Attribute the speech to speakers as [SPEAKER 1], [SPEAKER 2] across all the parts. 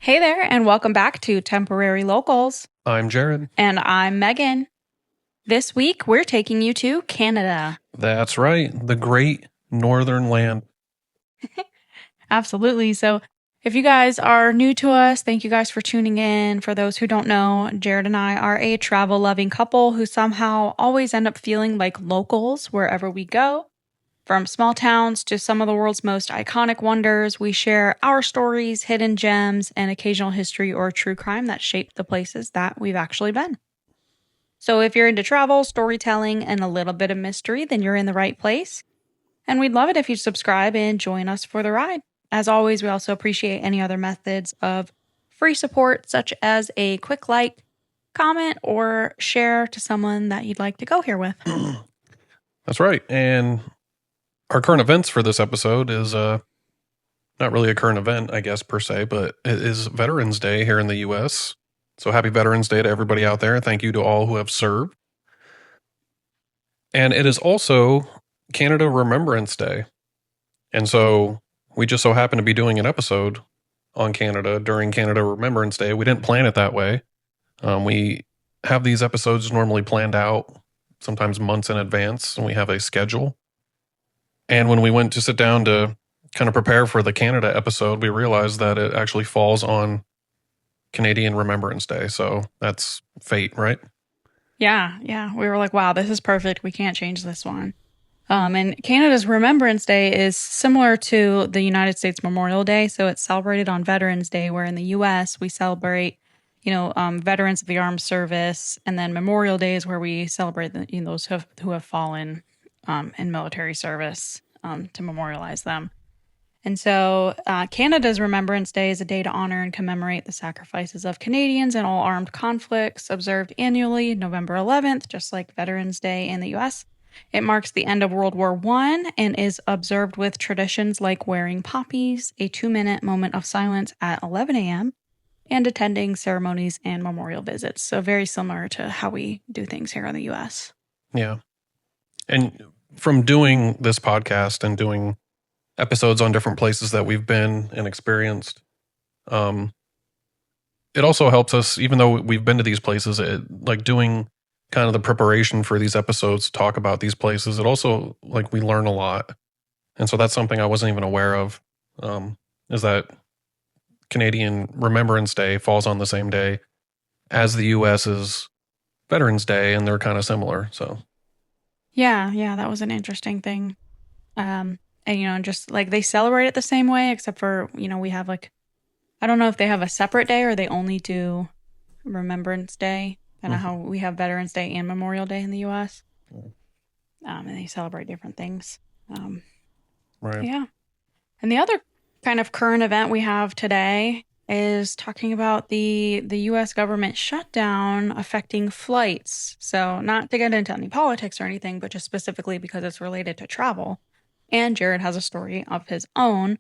[SPEAKER 1] Hey there, and welcome back to Temporary Locals.
[SPEAKER 2] I'm Jared.
[SPEAKER 1] And I'm Megan. This week, we're taking you to Canada.
[SPEAKER 2] That's right, the great northern land.
[SPEAKER 1] Absolutely. So, if you guys are new to us, thank you guys for tuning in. For those who don't know, Jared and I are a travel loving couple who somehow always end up feeling like locals wherever we go. From small towns to some of the world's most iconic wonders, we share our stories, hidden gems, and occasional history or true crime that shaped the places that we've actually been. So if you're into travel, storytelling, and a little bit of mystery, then you're in the right place. And we'd love it if you'd subscribe and join us for the ride. As always, we also appreciate any other methods of free support, such as a quick like, comment, or share to someone that you'd like to go here with.
[SPEAKER 2] That's right. And our current events for this episode is not really a current event, I guess, per se, but it is Veterans Day here in the U.S. So happy Veterans Day to everybody out there. Thank you to all who have served. And it is also Canada Remembrance Day. And so we just so happen to be doing an episode on Canada during Canada Remembrance Day. We didn't plan it that way. We have these episodes normally planned out, sometimes months in advance, and we have a schedule. And when we went to sit down to kind of prepare for the Canada episode, we realized that it actually falls on Canadian Remembrance Day. So that's fate, right?
[SPEAKER 1] Yeah. We were like, wow, this is perfect. We can't change this one. And Canada's Remembrance Day is similar to the United States Memorial Day. So it's celebrated on Veterans Day, where in the U.S. we celebrate, veterans of the armed service. And then Memorial Day is where we celebrate those who have fallen in military service to memorialize them. And so Canada's Remembrance Day is a day to honor and commemorate the sacrifices of Canadians in all armed conflicts, observed annually November 11th, just like Veterans Day in the U.S. It marks the end of World War I and is observed with traditions like wearing poppies, a 2-minute moment of silence at 11 a.m., and attending ceremonies and memorial visits. So very similar to how we do things here in the U.S.
[SPEAKER 2] Yeah. And from doing this podcast and doing episodes on different places that we've been and experienced, it also helps us, even though we've been to these places, like doing kind of the preparation for these episodes to talk about these places, it also, like, we learn a lot. And so that's something I wasn't even aware of, is that Canadian Remembrance Day falls on the same day as the US's Veterans Day, and they're kind of similar. So
[SPEAKER 1] yeah, that was an interesting thing. And just like they celebrate it the same way, except for, we have I don't know if they have a separate day or they only do Remembrance Day. Kind of how we have Veterans Day and Memorial Day in the U.S. And they celebrate different things.
[SPEAKER 2] right.
[SPEAKER 1] Yeah. And the other kind of current event we have today is talking about the U.S. government shutdown affecting flights. So not to get into any politics or anything, but just specifically because it's related to travel. And Jared has a story of his own.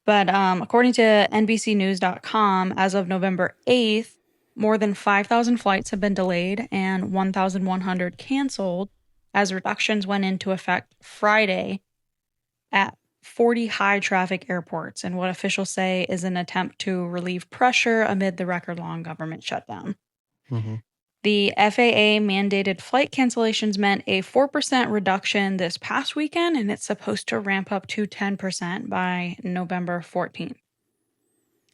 [SPEAKER 1] But according to NBCnews.com, as of November 8th, more than 5,000 flights have been delayed and 1,100 canceled as reductions went into effect Friday at 40 high-traffic airports in what officials say is an attempt to relieve pressure amid the record-long government shutdown.
[SPEAKER 2] Mm-hmm.
[SPEAKER 1] The FAA mandated flight cancellations meant a 4% reduction this past weekend, and it's supposed to ramp up to 10% by November 14th.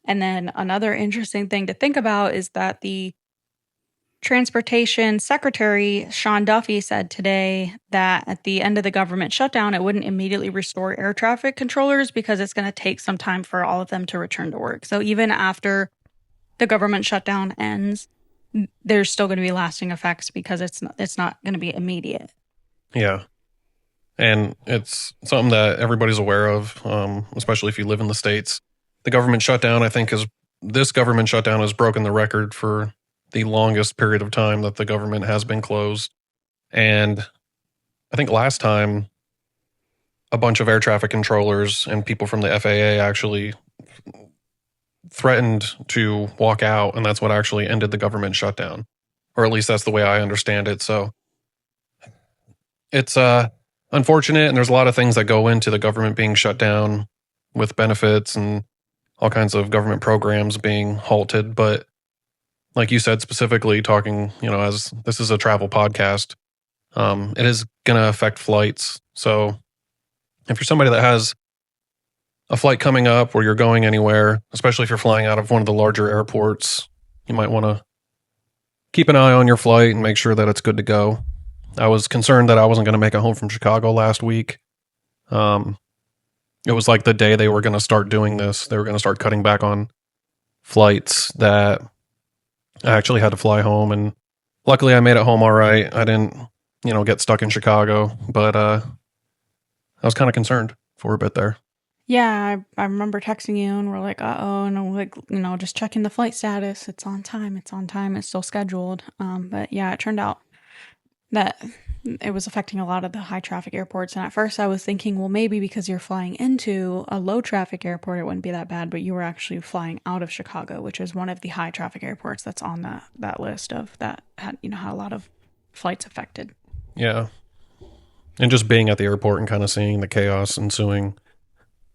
[SPEAKER 1] And then another interesting thing to think about is that the Transportation Secretary, Sean Duffy, said today that at the end of the government shutdown, it wouldn't immediately restore air traffic controllers because it's going to take some time for all of them to return to work. So even after the government shutdown ends, there's still going to be lasting effects because it's not going to be immediate.
[SPEAKER 2] Yeah. And it's something that everybody's aware of, especially if you live in the States. The government shutdown, I think, this government shutdown has broken the record for the longest period of time that the government has been closed. And I think last time, a bunch of air traffic controllers and people from the FAA actually threatened to walk out, and that's what actually ended the government shutdown. Or at least that's the way I understand it. So it's unfortunate, and there's a lot of things that go into the government being shut down with benefits and all kinds of government programs being halted. But like you said, specifically talking, as this is a travel podcast, it is going to affect flights. So if you're somebody that has a flight coming up or you're going anywhere, especially if you're flying out of one of the larger airports, you might want to keep an eye on your flight and make sure that it's good to go. I was concerned that I wasn't going to make it home from Chicago last week. It was like the day they were going to start doing this. They were going to start cutting back on flights that I actually had to fly home. And luckily I made it home all right. I didn't, get stuck in Chicago, but I was kind of concerned for a bit there.
[SPEAKER 1] Yeah, I remember texting you and we're like, uh-oh, and I'm like, just checking the flight status. It's on time. It's still scheduled. But yeah, it turned out that it was affecting a lot of the high traffic airports. And at first I was thinking, well, maybe because you're flying into a low traffic airport, it wouldn't be that bad, but you were actually flying out of Chicago, which is one of the high traffic airports that's on that list of that had, had a lot of flights affected.
[SPEAKER 2] Yeah. And just being at the airport and kind of seeing the chaos ensuing,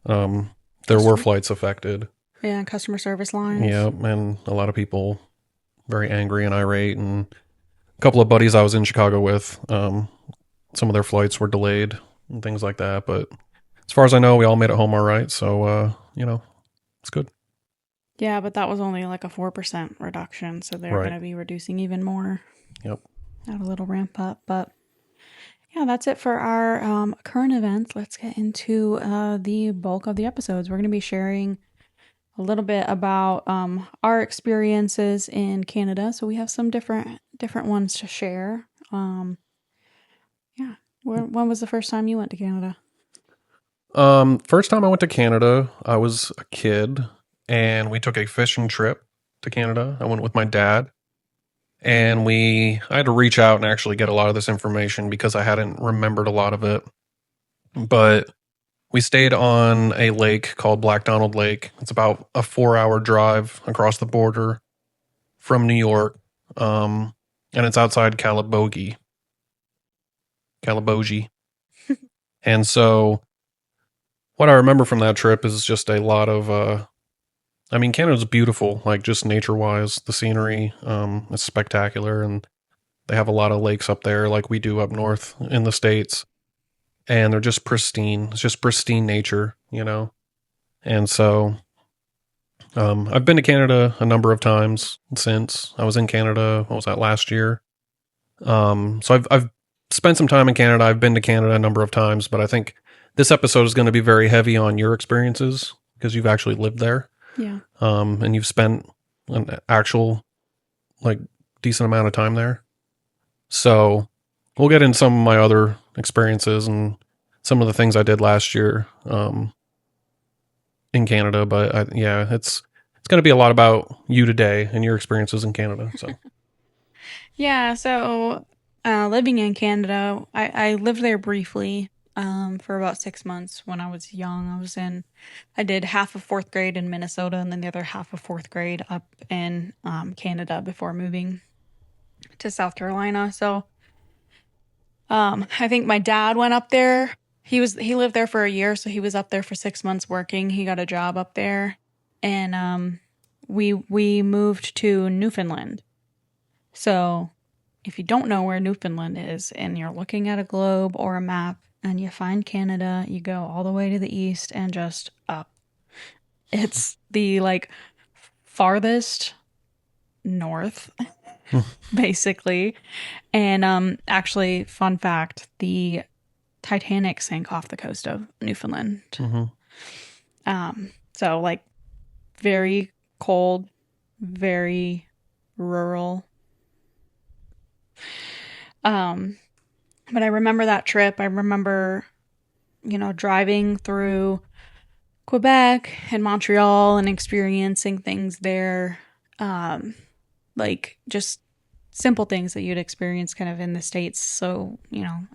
[SPEAKER 2] there were flights affected.
[SPEAKER 1] Yeah, customer service lines.
[SPEAKER 2] Yeah, and a lot of people very angry and irate. And a couple of buddies I was in Chicago with, some of their flights were delayed and things like that. But as far as I know, we all made it home all right. So, it's good.
[SPEAKER 1] Yeah, but that was only like a 4% reduction. So they're going to be reducing even more.
[SPEAKER 2] Yep.
[SPEAKER 1] At a little ramp up. But yeah, that's it for our current events. Let's get into the bulk of the episodes. We're going to be sharing a little bit about our experiences in Canada. So we have some different ones to share. Yeah. When was the first time you went to Canada?
[SPEAKER 2] First time I went to Canada, I was a kid, and we took a fishing trip to Canada. I went with my dad. And I had to reach out and actually get a lot of this information because I hadn't remembered a lot of it. But we stayed on a lake called Black Donald Lake. It's about a 4-hour drive across the border from New York. And it's outside Calabogie. And so what I remember from that trip is just a lot of, Canada's beautiful, like just nature-wise. The scenery is spectacular, and they have a lot of lakes up there like we do up north in the States. And they're just pristine. It's just pristine nature, And so I've been to Canada a number of times since. I was in Canada, what was that, last year? So I've spent some time in Canada. I've been to Canada a number of times, but I think this episode is going to be very heavy on your experiences because you've actually lived there.
[SPEAKER 1] Yeah.
[SPEAKER 2] And you've spent an actual, decent amount of time there. So we'll get into some of my other experiences and some of the things I did last year in Canada. But it's going to be a lot about you today and your experiences in Canada. So
[SPEAKER 1] yeah. So living in Canada, I lived there briefly for about 6 months when I was young. I did half of 4th grade in Minnesota and then the other half of 4th grade up in Canada before moving to South Carolina. So I think my dad went up there. He lived there for a year, so he was up there for 6 months working. He got a job up there, and we moved to Newfoundland. So if you don't know where Newfoundland is and you're looking at a globe or a map and you find Canada, you go all the way to the east and just up. It's the farthest north basically. And very fun fact, the Titanic sank off the coast of Newfoundland.
[SPEAKER 2] Mm-hmm.
[SPEAKER 1] So very cold, very rural. But I remember that trip. I remember, driving through Quebec and Montreal and experiencing things there. Just simple things that you'd experience kind of in the States. So,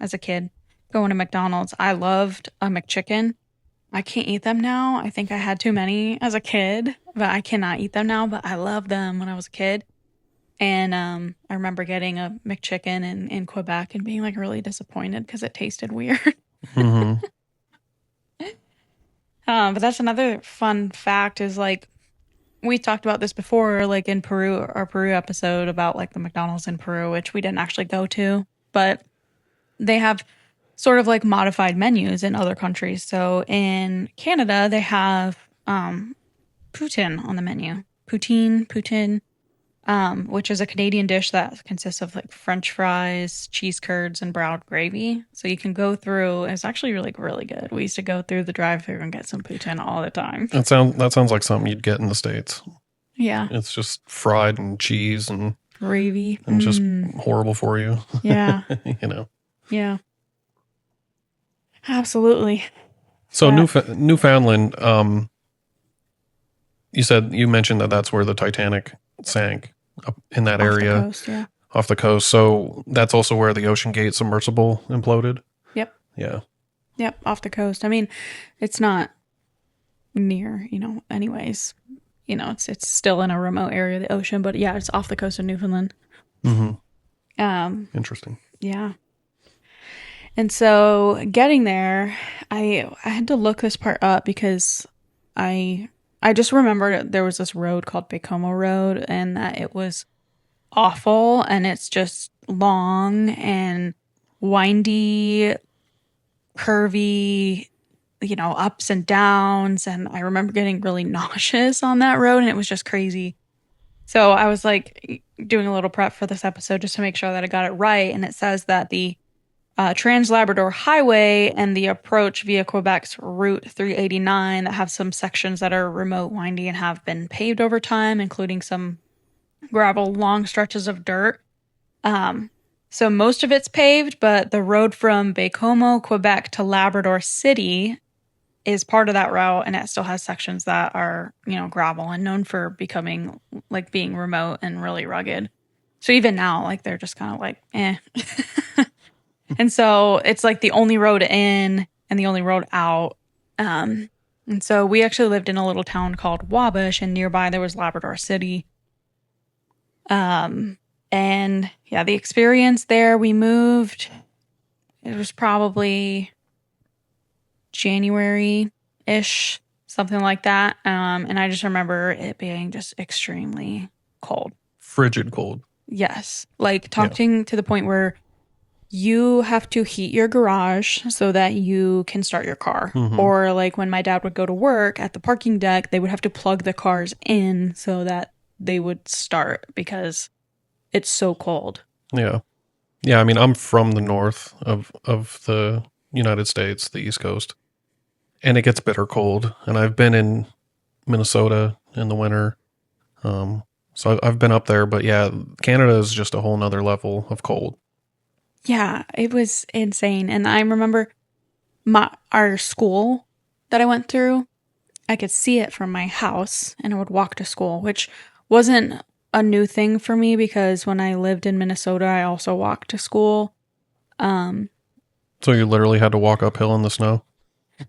[SPEAKER 1] as a kid going to McDonald's, I loved a McChicken. I can't eat them now. I think I had too many as a kid, but I cannot eat them now, but I loved them when I was a kid. And I remember getting a McChicken in Quebec and being really disappointed because it tasted weird.
[SPEAKER 2] Mm-hmm.
[SPEAKER 1] But that's another fun fact is like we talked about this before, like in Peru, our Peru episode about like the McDonald's in Peru, which we didn't actually go to, but they have sort of like modified menus in other countries. So in Canada, they have poutine on the menu. Poutine, which is a Canadian dish that consists of like French fries, cheese curds, and brown gravy. So you can go through. It's actually really good. We used to go through the drive-through and get some poutine all the time.
[SPEAKER 2] That sounds like something you'd get in the States.
[SPEAKER 1] Yeah,
[SPEAKER 2] It's just fried and cheese and
[SPEAKER 1] gravy.
[SPEAKER 2] just horrible for you.
[SPEAKER 1] Yeah,
[SPEAKER 2] You know.
[SPEAKER 1] yeah, absolutely.
[SPEAKER 2] So
[SPEAKER 1] But
[SPEAKER 2] Newfoundland, you mentioned that that's where the Titanic sank up in that
[SPEAKER 1] off the
[SPEAKER 2] area
[SPEAKER 1] coast, yeah.
[SPEAKER 2] off the coast. So that's also where the Ocean Gate submersible imploded.
[SPEAKER 1] Yep,
[SPEAKER 2] Yeah.
[SPEAKER 1] yep, off the coast. I mean, it's not near, anyways. It's still in a remote area of the ocean, but yeah, it's off the coast of Newfoundland.
[SPEAKER 2] Mm-hmm.
[SPEAKER 1] Um,
[SPEAKER 2] Interesting.
[SPEAKER 1] yeah. And so getting there, I had to look this part up because I just remembered there was this road called Bacomo Road and that it was awful and it's just long and windy, curvy, ups and downs. And I remember getting really nauseous on that road and it was just crazy. So I was like doing a little prep for this episode just to make sure that I got it right. And it says that the Trans Labrador Highway and the approach via Quebec's Route 389 that have some sections that are remote, windy, and have been paved over time, including some gravel, long stretches of dirt. So most of it's paved, but the road from Bacomo, Quebec to Labrador City is part of that route, and it still has sections that are, gravel and known for becoming like being remote and really rugged. So even now, like they're just kind of like, eh. And so it's like the only road in and the only road out. And so we actually lived in a little town called Wabash, and nearby there was Labrador City. And yeah, the experience there, we moved. It was probably January-ish, something like that. And I just remember it being just extremely cold.
[SPEAKER 2] Frigid cold.
[SPEAKER 1] Yes. Like talking to the point where you have to heat your garage so that you can start your car.
[SPEAKER 2] Mm-hmm.
[SPEAKER 1] Or like when my dad would go to work at the parking deck, they would have to plug the cars in so that they would start because it's so cold.
[SPEAKER 2] Yeah. Yeah, I mean, I'm from the north of the United States, the East Coast, and it gets bitter cold. And I've been in Minnesota in the winter, so I've been up there. But yeah, Canada is just a whole nother level of cold.
[SPEAKER 1] Yeah, it was insane. And I remember our school that I went through, I could see it from my house and I would walk to school, which wasn't a new thing for me because when I lived in Minnesota, I also walked to school.
[SPEAKER 2] So you literally had to walk uphill in the snow?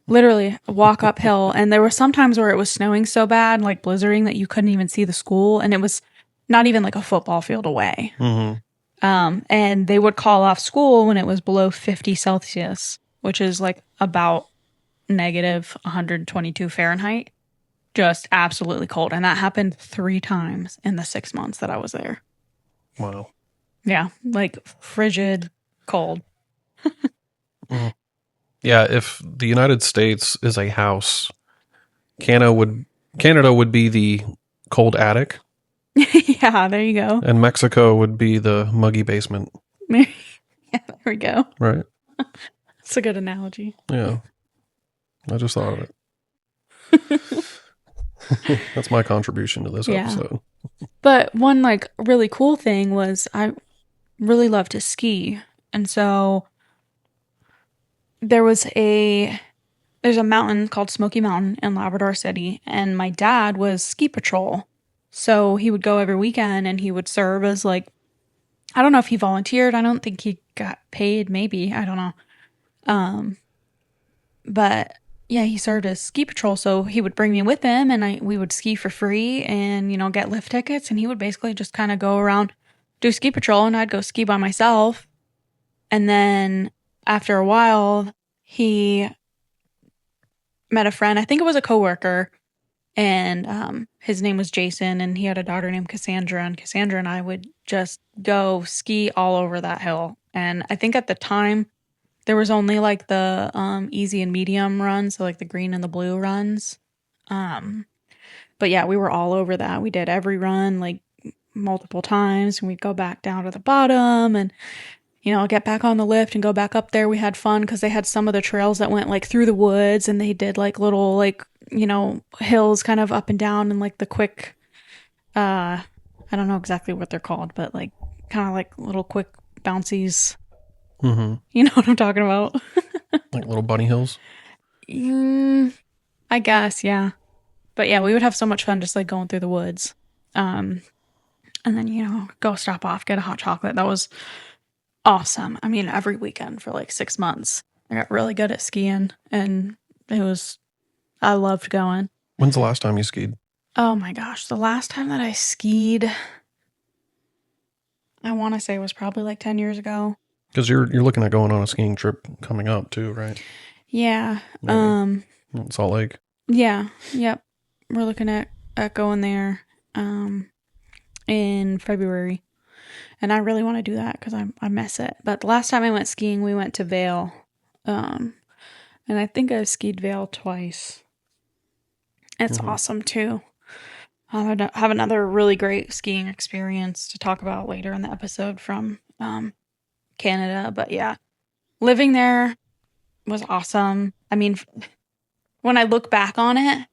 [SPEAKER 1] Literally walk uphill. And there were some times where it was snowing so bad, like blizzarding, that you couldn't even see the school. And it was not even like a football field away.
[SPEAKER 2] Mm-hmm.
[SPEAKER 1] And they would call off school when it was below 50 Celsius, which is like about negative 122 Fahrenheit. Just absolutely cold. And that happened 3 times in the 6 months that I was there.
[SPEAKER 2] Wow.
[SPEAKER 1] Yeah, like frigid cold.
[SPEAKER 2] Yeah, if the United States is a house, Canada would be the cold attic,
[SPEAKER 1] Yeah, there you go.
[SPEAKER 2] and Mexico would be the muggy basement.
[SPEAKER 1] Yeah, there we go.
[SPEAKER 2] Right?
[SPEAKER 1] That's a good analogy.
[SPEAKER 2] Yeah. I just thought of it. That's my contribution to this episode.
[SPEAKER 1] But one like really cool thing was I really love to ski. And so there's a mountain called Smoky Mountain in Labrador City, and my dad was ski patrol. So he would go every weekend and he would serve as like, I don't know if he volunteered. I don't think he got paid, maybe. I don't know. But yeah, he served as ski patrol. So he would bring me with him and we would ski for free and, get lift tickets. And he would basically just kind of go around, do ski patrol, and I'd go ski by myself. And then after a while, he met a friend. I think it was a coworker, and his name was Jason, and he had a daughter named Cassandra. And Cassandra and I would just go ski all over that hill. And I think at the time there was only like the easy and medium runs, so like the green and the blue runs. But yeah, we were all over that. We did every run like multiple times, and we'd go back down to the bottom and get back on the lift and go back up there. We had fun because they had some of the trails that went like through the woods, and they did like little like hills kind of up and down, and like the quick I don't know exactly what they're called, but like kind of like little quick bouncies.
[SPEAKER 2] Mm-hmm.
[SPEAKER 1] You know what I'm talking about?
[SPEAKER 2] Like little bunny hills.
[SPEAKER 1] I guess, yeah. But yeah, we would have so much fun just like going through the woods. And then, go stop off, get a hot chocolate. That was awesome. I mean, every weekend for like 6 months. I got really good at skiing, and I loved going.
[SPEAKER 2] When's the last time you skied?
[SPEAKER 1] Oh my gosh. The last time that I skied, I want to say was probably like 10 years ago.
[SPEAKER 2] Because you're looking at going on a skiing trip coming up too, right?
[SPEAKER 1] Yeah.
[SPEAKER 2] Maybe. Salt Lake.
[SPEAKER 1] Yeah. Yep. We're looking at going there in February. And I really want to do that because I miss it. But the last time I went skiing, we went to Vail. And I think I've skied Vail twice. It's awesome too. I have another really great skiing experience to talk about later in the episode from Canada. But yeah, living there was awesome. I mean, when I look back on it,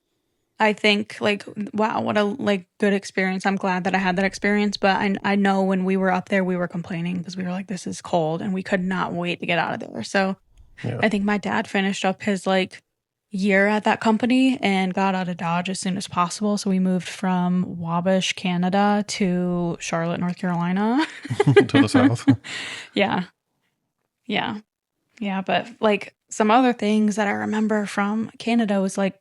[SPEAKER 1] I think like, wow, what a like good experience. I'm glad that I had that experience. But I know when we were up there, we were complaining because we were like, this is cold, and we could not wait to get out of there. So
[SPEAKER 2] Yeah.
[SPEAKER 1] I think my dad finished up his like year at that company and got out of Dodge as soon as possible. So we moved from Wabash, Canada to Charlotte, North Carolina.
[SPEAKER 2] To the south.
[SPEAKER 1] Yeah. Yeah. Yeah. But like some other things that I remember from Canada was like,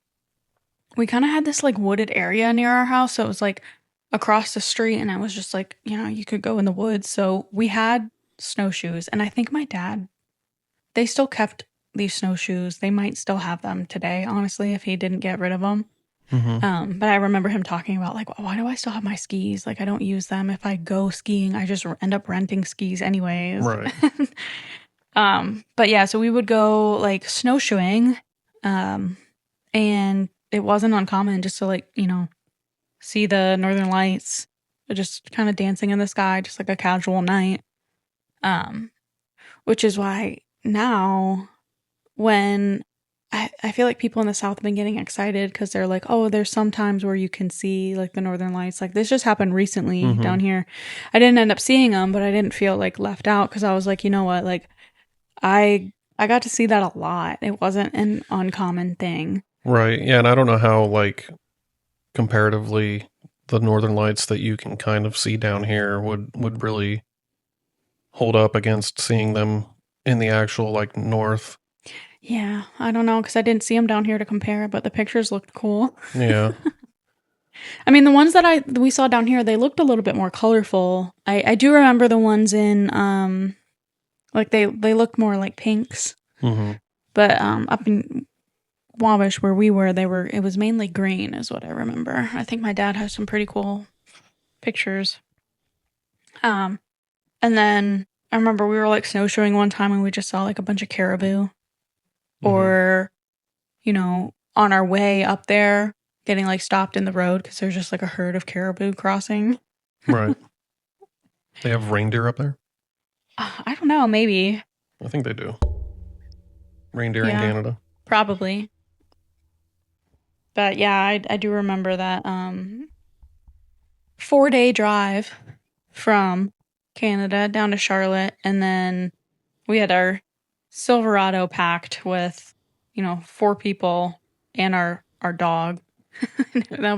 [SPEAKER 1] we kind of had this like wooded area near our house. So it was like across the street, and it was just like, you could go in the woods. So we had snowshoes, and I think my dad, they still kept these snowshoes. They might still have them today, honestly, if he didn't get rid of them.
[SPEAKER 2] Mm-hmm.
[SPEAKER 1] But I remember him talking about like, why do I still have my skis? Like, I don't use them. If I go skiing, I just end up renting skis anyways.
[SPEAKER 2] Right.
[SPEAKER 1] But yeah, so we would go like snowshoeing, and it wasn't uncommon just to like, see the northern lights, just kind of dancing in the sky, just like a casual night. Which is why now when I feel like people in the South have been getting excited because they're like, oh, there's some times where you can see like the northern lights. Like this just happened recently down here. I didn't end up seeing them, but I didn't feel like left out because I was like, you know what? Like I got to see that a lot. It wasn't an uncommon thing.
[SPEAKER 2] Right. Yeah. And I don't know how, like, comparatively, the northern lights that you can kind of see down here would really hold up against seeing them in the actual, like, north.
[SPEAKER 1] Yeah. I don't know because I didn't see them down here to compare, but the pictures looked cool.
[SPEAKER 2] Yeah.
[SPEAKER 1] I mean, the ones that we saw down here, they looked a little bit more colorful. I do remember the ones in, like, they looked more like pinks.
[SPEAKER 2] Mm-hmm.
[SPEAKER 1] But up in Wabash where we were, it was mainly green is what I remember. I think my dad has some pretty cool pictures. And then I remember we were like snowshoeing one time and we just saw like a bunch of caribou. Or, on our way up there, getting like stopped in the road because there's just like a herd of caribou crossing.
[SPEAKER 2] Right. They have reindeer up there?
[SPEAKER 1] I don't know, maybe.
[SPEAKER 2] I think they do. Reindeer in Canada.
[SPEAKER 1] Probably. But yeah, I do remember that 4-day drive from Canada down to Charlotte, and then we had our Silverado packed with 4 people and our dog. that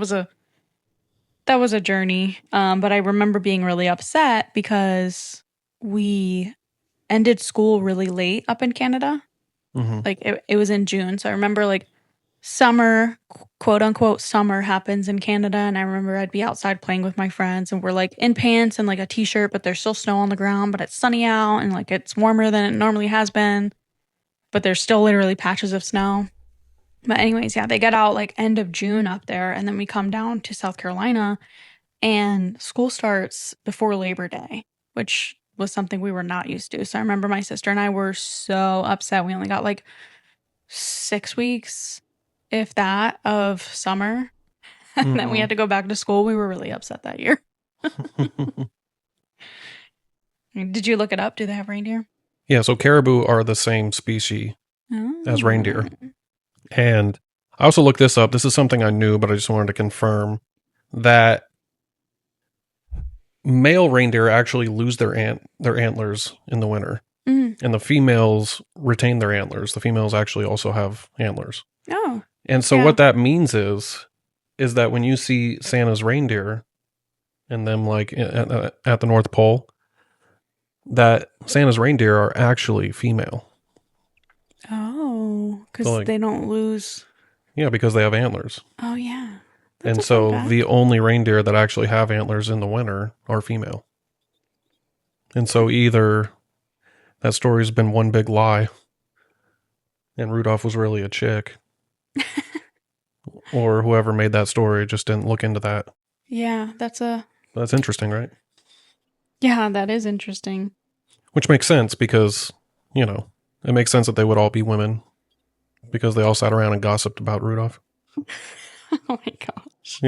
[SPEAKER 1] was a journey, but I remember being really upset because we ended school really late up in Canada. Like it was in June, so I remember like summer, quote unquote summer, happens in Canada, and I remember I'd be outside playing with my friends, and we're like in pants and like a t-shirt, but there's still snow on the ground, but it's sunny out and like it's warmer than it normally has been, but there's still literally patches of snow. But anyways, yeah, they get out like end of June up there, and then we come down to South Carolina, and school starts before Labor Day, which was something we were not used to. So I remember my sister and I were so upset. We only got like 6 weeks, if that, of summer. And then we had to go back to school. We were really upset that year. Did you look it up? Do they have reindeer?
[SPEAKER 2] Yeah, so caribou are the same species as reindeer. And I also looked this up. This is something I knew, but I just wanted to confirm that male reindeer actually lose their antlers in the winter. And the females retain their antlers. The females actually also have antlers.
[SPEAKER 1] Oh.
[SPEAKER 2] And so what that means is that when you see Santa's reindeer and them like at the North Pole, that Santa's reindeer are actually female.
[SPEAKER 1] Oh, because they don't lose.
[SPEAKER 2] Yeah, because they have antlers.
[SPEAKER 1] Oh, yeah.
[SPEAKER 2] That's and so the only reindeer that actually have antlers in the winter are female. And so either that story's been one big lie and Rudolph was really a chick, or whoever made that story just didn't look into that.
[SPEAKER 1] Yeah, that's
[SPEAKER 2] interesting, right?
[SPEAKER 1] Yeah, that is interesting.
[SPEAKER 2] Which makes sense because, it makes sense that they would all be women because they all sat around and gossiped about Rudolph.
[SPEAKER 1] Oh my gosh.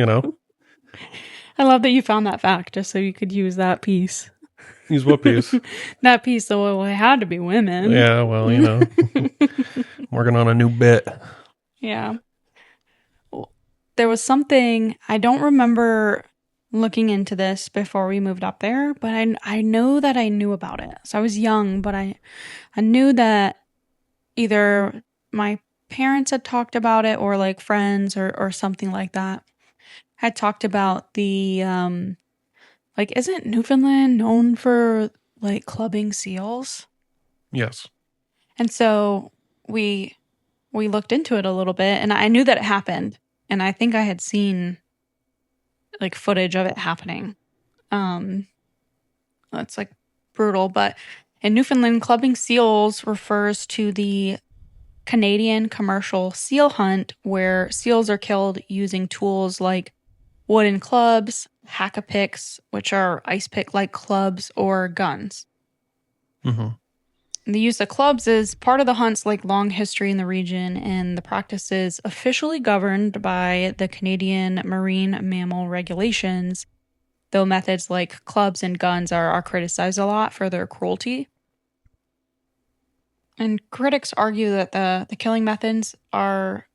[SPEAKER 2] I
[SPEAKER 1] love that you found that fact just so you could use that piece.
[SPEAKER 2] Use what piece?
[SPEAKER 1] That piece, so it had to be women.
[SPEAKER 2] Yeah, well, working on a new bit.
[SPEAKER 1] Yeah. There was something, I don't remember looking into this before we moved up there, but I know that I knew about it. So I was young, but I knew that either my parents had talked about it or like friends or something like that had talked about the, isn't Newfoundland known for like clubbing seals?
[SPEAKER 2] Yes.
[SPEAKER 1] And so we looked into it a little bit, and I knew that it happened. And I think I had seen like footage of it happening. That's like brutal. But in Newfoundland, clubbing seals refers to the Canadian commercial seal hunt where seals are killed using tools like wooden clubs, hack-a-picks, which are ice pick-like clubs, or guns.
[SPEAKER 2] Mm-hmm.
[SPEAKER 1] The use of clubs is part of the hunt's long history in the region, and the practice is officially governed by the Canadian Marine Mammal Regulations, though methods like clubs and guns are criticized a lot for their cruelty. And critics argue that the killing methods are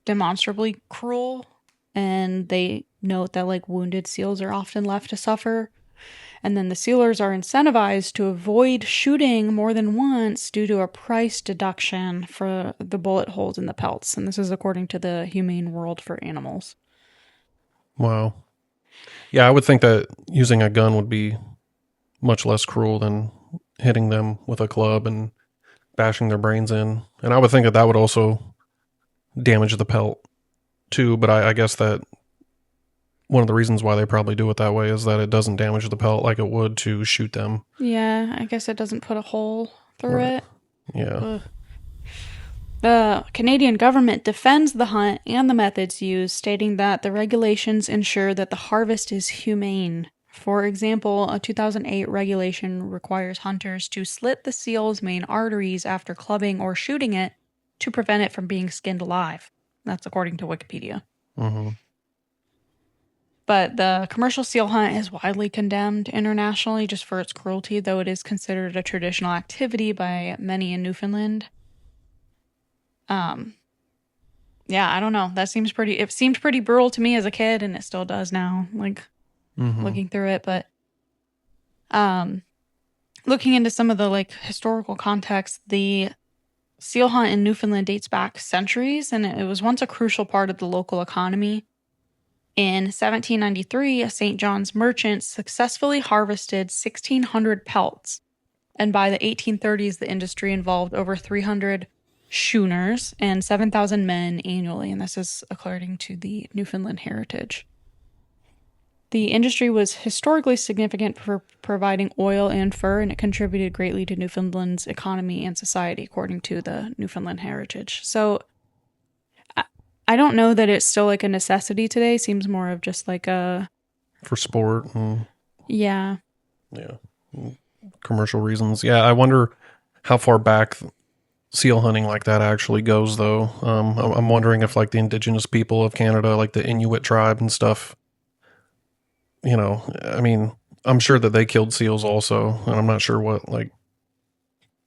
[SPEAKER 1] demonstrably cruel, and they note that wounded seals are often left to suffer. And then the sealers are incentivized to avoid shooting more than once due to a price deduction for the bullet holes in the pelts. And this is according to the Humane World for Animals.
[SPEAKER 2] Wow. Yeah, I would think that using a gun would be much less cruel than hitting them with a club and bashing their brains in. And I would think that would also damage the pelt too, but I guess that one of the reasons why they probably do it that way is that it doesn't damage the pelt like it would to shoot them.
[SPEAKER 1] Yeah, I guess it doesn't put a hole through it.
[SPEAKER 2] Yeah.
[SPEAKER 1] Ugh. The Canadian government defends the hunt and the methods used, stating that the regulations ensure that the harvest is humane. For example, a 2008 regulation requires hunters to slit the seal's main arteries after clubbing or shooting it to prevent it from being skinned alive. That's according to Wikipedia.
[SPEAKER 2] Mm-hmm.
[SPEAKER 1] But the commercial seal hunt is widely condemned internationally just for its cruelty, though it is considered a traditional activity by many in Newfoundland. Yeah, I don't know. It seemed pretty brutal to me as a kid, and it still does now, looking through it. But looking into some of the historical context, the seal hunt in Newfoundland dates back centuries, and it was once a crucial part of the local economy. In 1793, a St. John's merchant successfully harvested 1,600 pelts, and by the 1830s, the industry involved over 300 schooners and 7,000 men annually, and this is according to the Newfoundland Heritage. The industry was historically significant for providing oil and fur, and it contributed greatly to Newfoundland's economy and society, according to the Newfoundland Heritage. So I don't know that it's still like a necessity today. Seems more of just like a
[SPEAKER 2] for sport and
[SPEAKER 1] yeah.
[SPEAKER 2] commercial reasons. Yeah, I wonder how far back seal hunting like that actually goes, though. I'm wondering if like the indigenous people of Canada, like the Inuit tribe and stuff, I mean, I'm sure that they killed seals also, and I'm not sure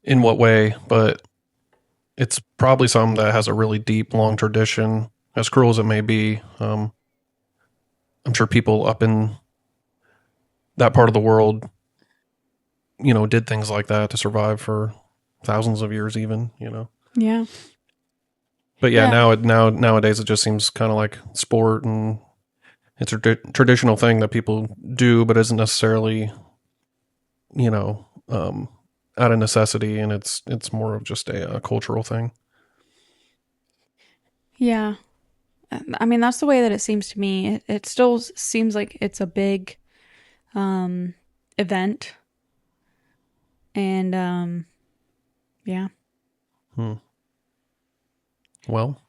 [SPEAKER 2] in what way, but it's probably something that has a really deep, long tradition, as cruel as it may be. I'm sure people up in that part of the world, did things like that to survive for thousands of years, even.
[SPEAKER 1] Yeah.
[SPEAKER 2] But yeah,
[SPEAKER 1] Yeah.
[SPEAKER 2] nowadays it just seems kind of like sport, and it's a traditional thing that people do, but isn't necessarily, you know, um, out of necessity, and it's more of just a cultural thing.
[SPEAKER 1] Yeah. I mean, that's the way that it seems to me. It still seems like it's a big um event and yeah.
[SPEAKER 2] Hmm. Well,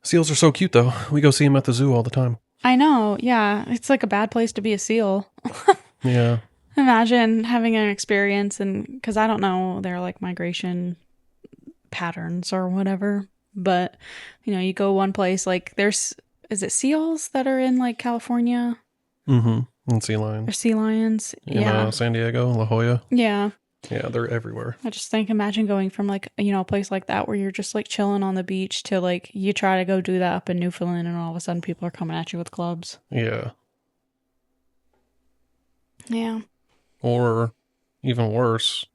[SPEAKER 2] seals are so cute, though. We go see them at the zoo all the time.
[SPEAKER 1] I know. Yeah, it's like a bad place to be a seal.
[SPEAKER 2] Yeah.
[SPEAKER 1] Imagine having an experience and because I don't know their like migration patterns or whatever, but you go one place like there's is it seals that are in like California
[SPEAKER 2] Mm-hmm. And sea lions
[SPEAKER 1] or sea lions?
[SPEAKER 2] in
[SPEAKER 1] Yeah.
[SPEAKER 2] San Diego, La Jolla.
[SPEAKER 1] Yeah.
[SPEAKER 2] Yeah, they're everywhere.
[SPEAKER 1] I just think imagine going from like a place like that where you're just like chilling on the beach to like you try to go do that up in Newfoundland and all of a sudden people are coming at you with clubs.
[SPEAKER 2] Yeah.
[SPEAKER 1] Yeah.
[SPEAKER 2] Or even worse,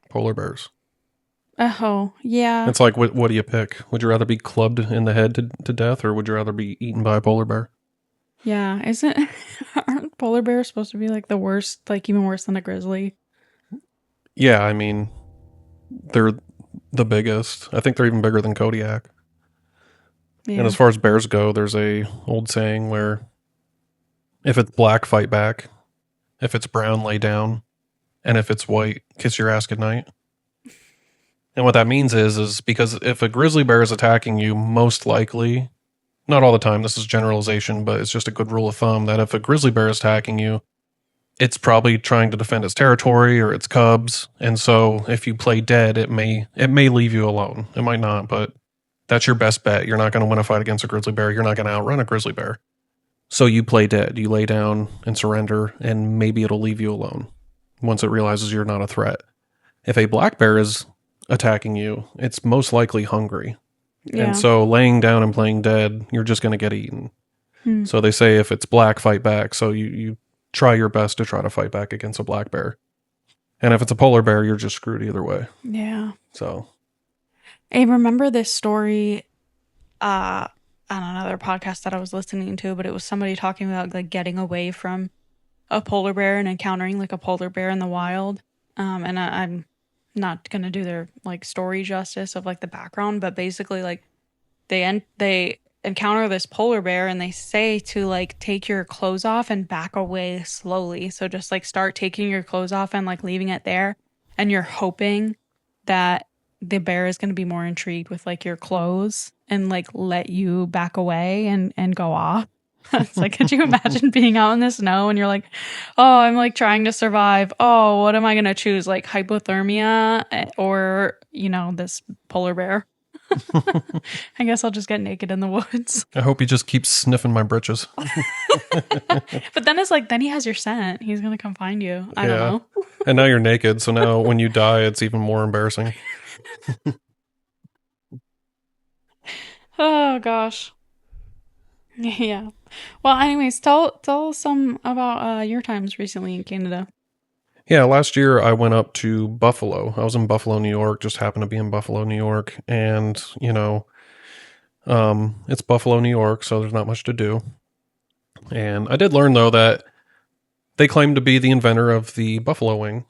[SPEAKER 2] polar bears.
[SPEAKER 1] Oh, yeah.
[SPEAKER 2] It's like, what do you pick? Would you rather be clubbed in the head to death, or would you rather be eaten by a polar bear?
[SPEAKER 1] Yeah. Isn't aren't polar bears supposed to be like the worst, like even worse than a grizzly?
[SPEAKER 2] Yeah, I mean, they're the biggest. I think they're even bigger than Kodiak. And
[SPEAKER 1] Yeah.
[SPEAKER 2] as far as bears go, there's a old saying where if it's black, fight back. If it's brown, lay down. And if it's white, kiss your ass goodnight. And what that means is because if a grizzly bear is attacking you, most likely, not all the time, this is generalization, but it's just a good rule of thumb that if a grizzly bear is attacking you, it's probably trying to defend its territory or its cubs. And so if you play dead, it may leave you alone. It might not, but that's your best bet. You're not going to win a fight against a grizzly bear. You're not going to outrun a grizzly bear. So you play dead. You lay down and surrender, and maybe it'll leave you alone once it realizes you're not a threat. If a black bear is attacking you, it's most likely hungry.
[SPEAKER 1] Yeah.
[SPEAKER 2] And so laying down and playing dead, you're just going to get eaten.
[SPEAKER 1] Hmm.
[SPEAKER 2] So they say if it's black, fight back. So you try your best to try to fight back against a black bear. And if it's a polar bear, you're just screwed either way.
[SPEAKER 1] Yeah.
[SPEAKER 2] So
[SPEAKER 1] I remember this story on another podcast that I was listening to, but it was somebody talking about like getting away from a polar bear and encountering like a polar bear in the wild. And I'm not gonna do their like story justice of like the background, but basically like they encounter this polar bear and they say to like take your clothes off and back away slowly. So just like start taking your clothes off and like leaving it there, and you're hoping that the bear is going to be more intrigued with like your clothes and like let you back away and go off. It's like, could you imagine being out in the snow and you're like, oh, I'm like trying to survive. Oh, what am I going to choose? Like hypothermia or, this polar bear? I guess I'll just get naked in the woods.
[SPEAKER 2] I hope he just keeps sniffing my britches.
[SPEAKER 1] But then it's like, then he has your scent. He's going to come find you. I don't know.
[SPEAKER 2] And now you're naked. So now when you die, it's even more embarrassing.
[SPEAKER 1] Oh, gosh. Yeah. Well, anyways, tell some about your times recently in Canada.
[SPEAKER 2] Yeah, last year I went up to Buffalo. I was in Buffalo, New York, just happened to be in Buffalo, New York. And, it's Buffalo, New York, so there's not much to do. And I did learn, though, that they claim to be the inventor of the buffalo wing.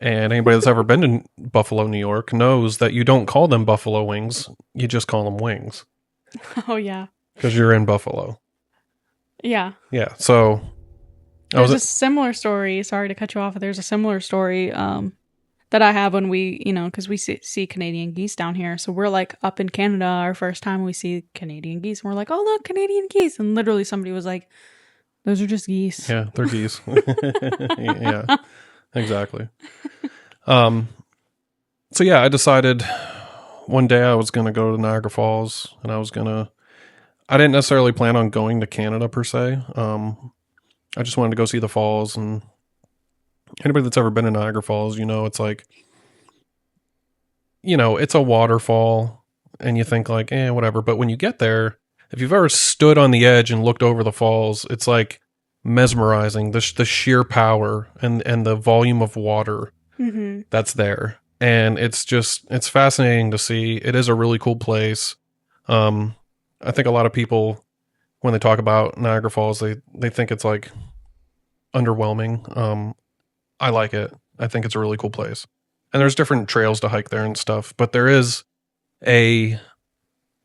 [SPEAKER 2] And anybody that's ever been to Buffalo, New York knows that you don't call them buffalo wings. You just call them wings.
[SPEAKER 1] Oh, yeah.
[SPEAKER 2] Because you're in Buffalo.
[SPEAKER 1] Yeah.
[SPEAKER 2] Yeah, so...
[SPEAKER 1] There's a similar story. Sorry to cut you off. There's a similar story that I have when we, because we see Canadian geese down here. So we're like up in Canada, our first time we see Canadian geese, and we're like, oh, look, Canadian geese. And literally somebody was like, those are just geese.
[SPEAKER 2] Yeah, they're geese. Yeah, exactly. Um, so yeah, I decided one day I was going to go to Niagara Falls, and I didn't necessarily plan on going to Canada per se. I just wanted to go see the falls, and anybody that's ever been to Niagara Falls, it's like, it's a waterfall, and you think like, whatever. But when you get there, if you've ever stood on the edge and looked over the falls, it's like mesmerizing. The sheer power and the volume of water that's there, and it's fascinating to see. It is a really cool place. I think a lot of people, when they talk about Niagara Falls, they think it's like underwhelming. I like it. I think it's a really cool place. And there's different trails to hike there and stuff, but there is a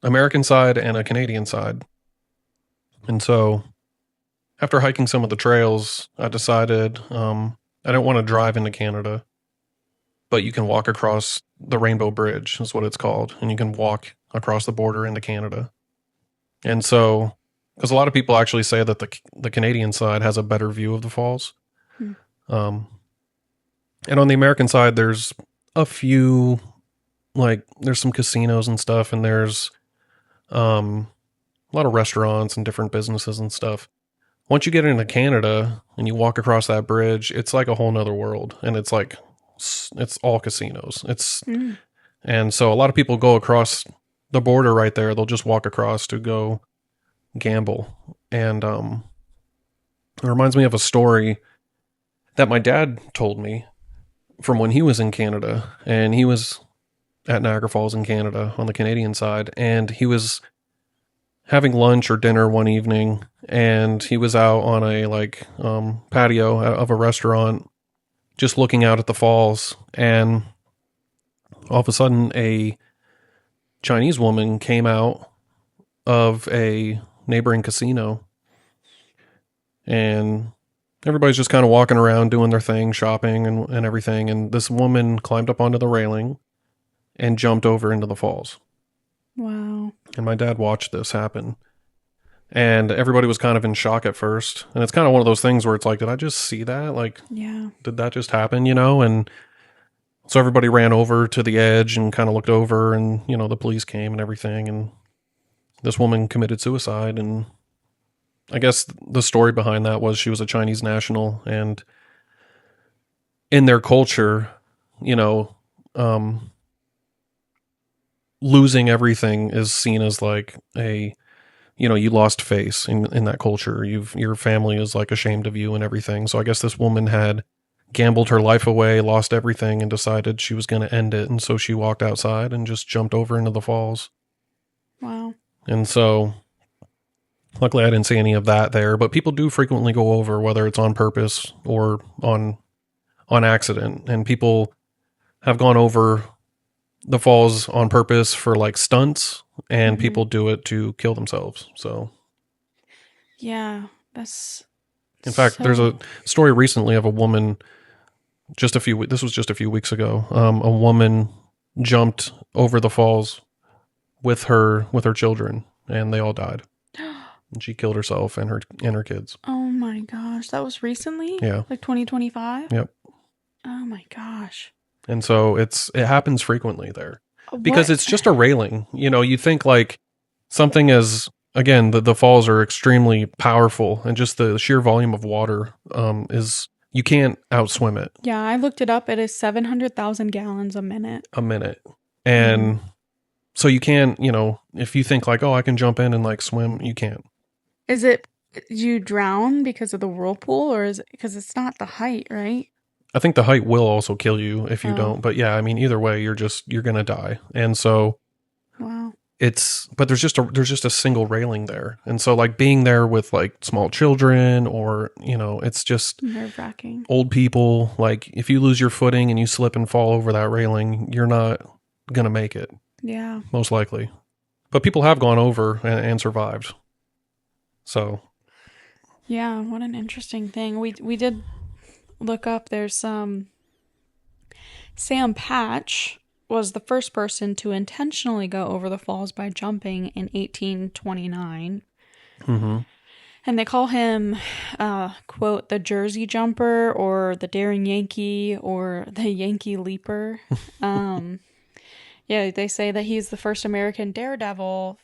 [SPEAKER 2] American side and a Canadian side. And so after hiking some of the trails, I decided I don't want to drive into Canada, but you can walk across the Rainbow Bridge is what it's called, and you can walk across the border into Canada. And so, because a lot of people actually say that the Canadian side has a better view of the falls. Um, and on the American side, there's a few, like, there's some casinos and stuff, and there's a lot of restaurants and different businesses and stuff. Once you get into Canada and you walk across that bridge, it's like a whole nother world. And it's like, it's all casinos. And so a lot of people go across the border right there. They'll just walk across to go gamble. And it reminds me of a story that my dad told me from when he was in Canada, and he was at Niagara Falls in Canada on the Canadian side, and he was having lunch or dinner one evening, and he was out on a patio of a restaurant just looking out at the falls, and all of a sudden a Chinese woman came out of a neighboring casino, and everybody's just kind of walking around doing their thing, shopping and everything. And this woman climbed up onto the railing and jumped over into the falls.
[SPEAKER 1] Wow.
[SPEAKER 2] And my dad watched this happen. And everybody was kind of in shock at first. And it's kind of one of those things where it's like, did I just see that? Like,
[SPEAKER 1] yeah,
[SPEAKER 2] did that just happen, And so everybody ran over to the edge and kind of looked over, and, the police came and everything. And this woman committed suicide. And I guess the story behind that was she was a Chinese national, and in their culture, losing everything is seen as like you lost face in that culture. Your family is like ashamed of you and everything. So I guess this woman had gambled her life away, lost everything, and decided she was going to end it. And so she walked outside and just jumped over into the falls.
[SPEAKER 1] Wow.
[SPEAKER 2] And so luckily I didn't see any of that there, but people do frequently go over, whether it's on purpose or on accident. And people have gone over the falls on purpose for like stunts, and people do it to kill themselves. So
[SPEAKER 1] yeah, that's
[SPEAKER 2] in fact, there's a story recently of a woman this was just a few weeks ago. A woman jumped over the falls with her children, and they all died. And she killed herself and her kids.
[SPEAKER 1] Oh my gosh, that was recently?
[SPEAKER 2] Yeah.
[SPEAKER 1] Like 2025?
[SPEAKER 2] Yep.
[SPEAKER 1] Oh my gosh.
[SPEAKER 2] And so it happens frequently there. Because it's just a railing. You think like something as, again, the falls are extremely powerful, and just the sheer volume of water is, you can't outswim it.
[SPEAKER 1] Yeah, I looked it up. It is 700,000 gallons a minute.
[SPEAKER 2] And so you can't, if you think like, oh, I can jump in and like swim, you can't.
[SPEAKER 1] Is it, you drown because of the whirlpool, or is it because it's not the height, right?
[SPEAKER 2] I think the height will also kill you if you don't. But yeah, I mean, either way, you're going to die. And so
[SPEAKER 1] wow.
[SPEAKER 2] But there's just a single railing there. And so like being there with like small children, or, it's just
[SPEAKER 1] nerve-wracking.
[SPEAKER 2] Old people, like if you lose your footing and you slip and fall over that railing, you're not going to make it.
[SPEAKER 1] Yeah.
[SPEAKER 2] Most likely. But people have gone over and survived. So.
[SPEAKER 1] Yeah. What an interesting thing. We did look up, there's some Sam Patch was the first person to intentionally go over the falls by jumping in 1829.
[SPEAKER 2] Mm-hmm.
[SPEAKER 1] And they call him, quote, the Jersey Jumper or the Daring Yankee or the Yankee Leaper. Um, yeah, they say that he's the first American daredevil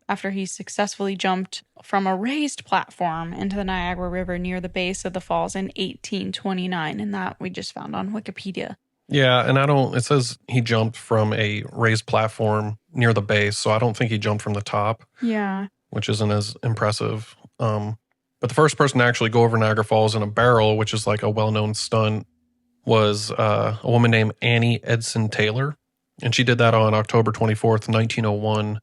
[SPEAKER 1] after he successfully jumped from a raised platform into the Niagara River near the base of the falls in 1829. And that we just found on Wikipedia.
[SPEAKER 2] Yeah, and it says he jumped from a raised platform near the base, so I don't think he jumped from the top,
[SPEAKER 1] Yeah.
[SPEAKER 2] which isn't as impressive. But the first person to actually go over Niagara Falls in a barrel, which is like a well-known stunt, was a woman named Annie Edson Taylor. And she did that on October 24th, 1901.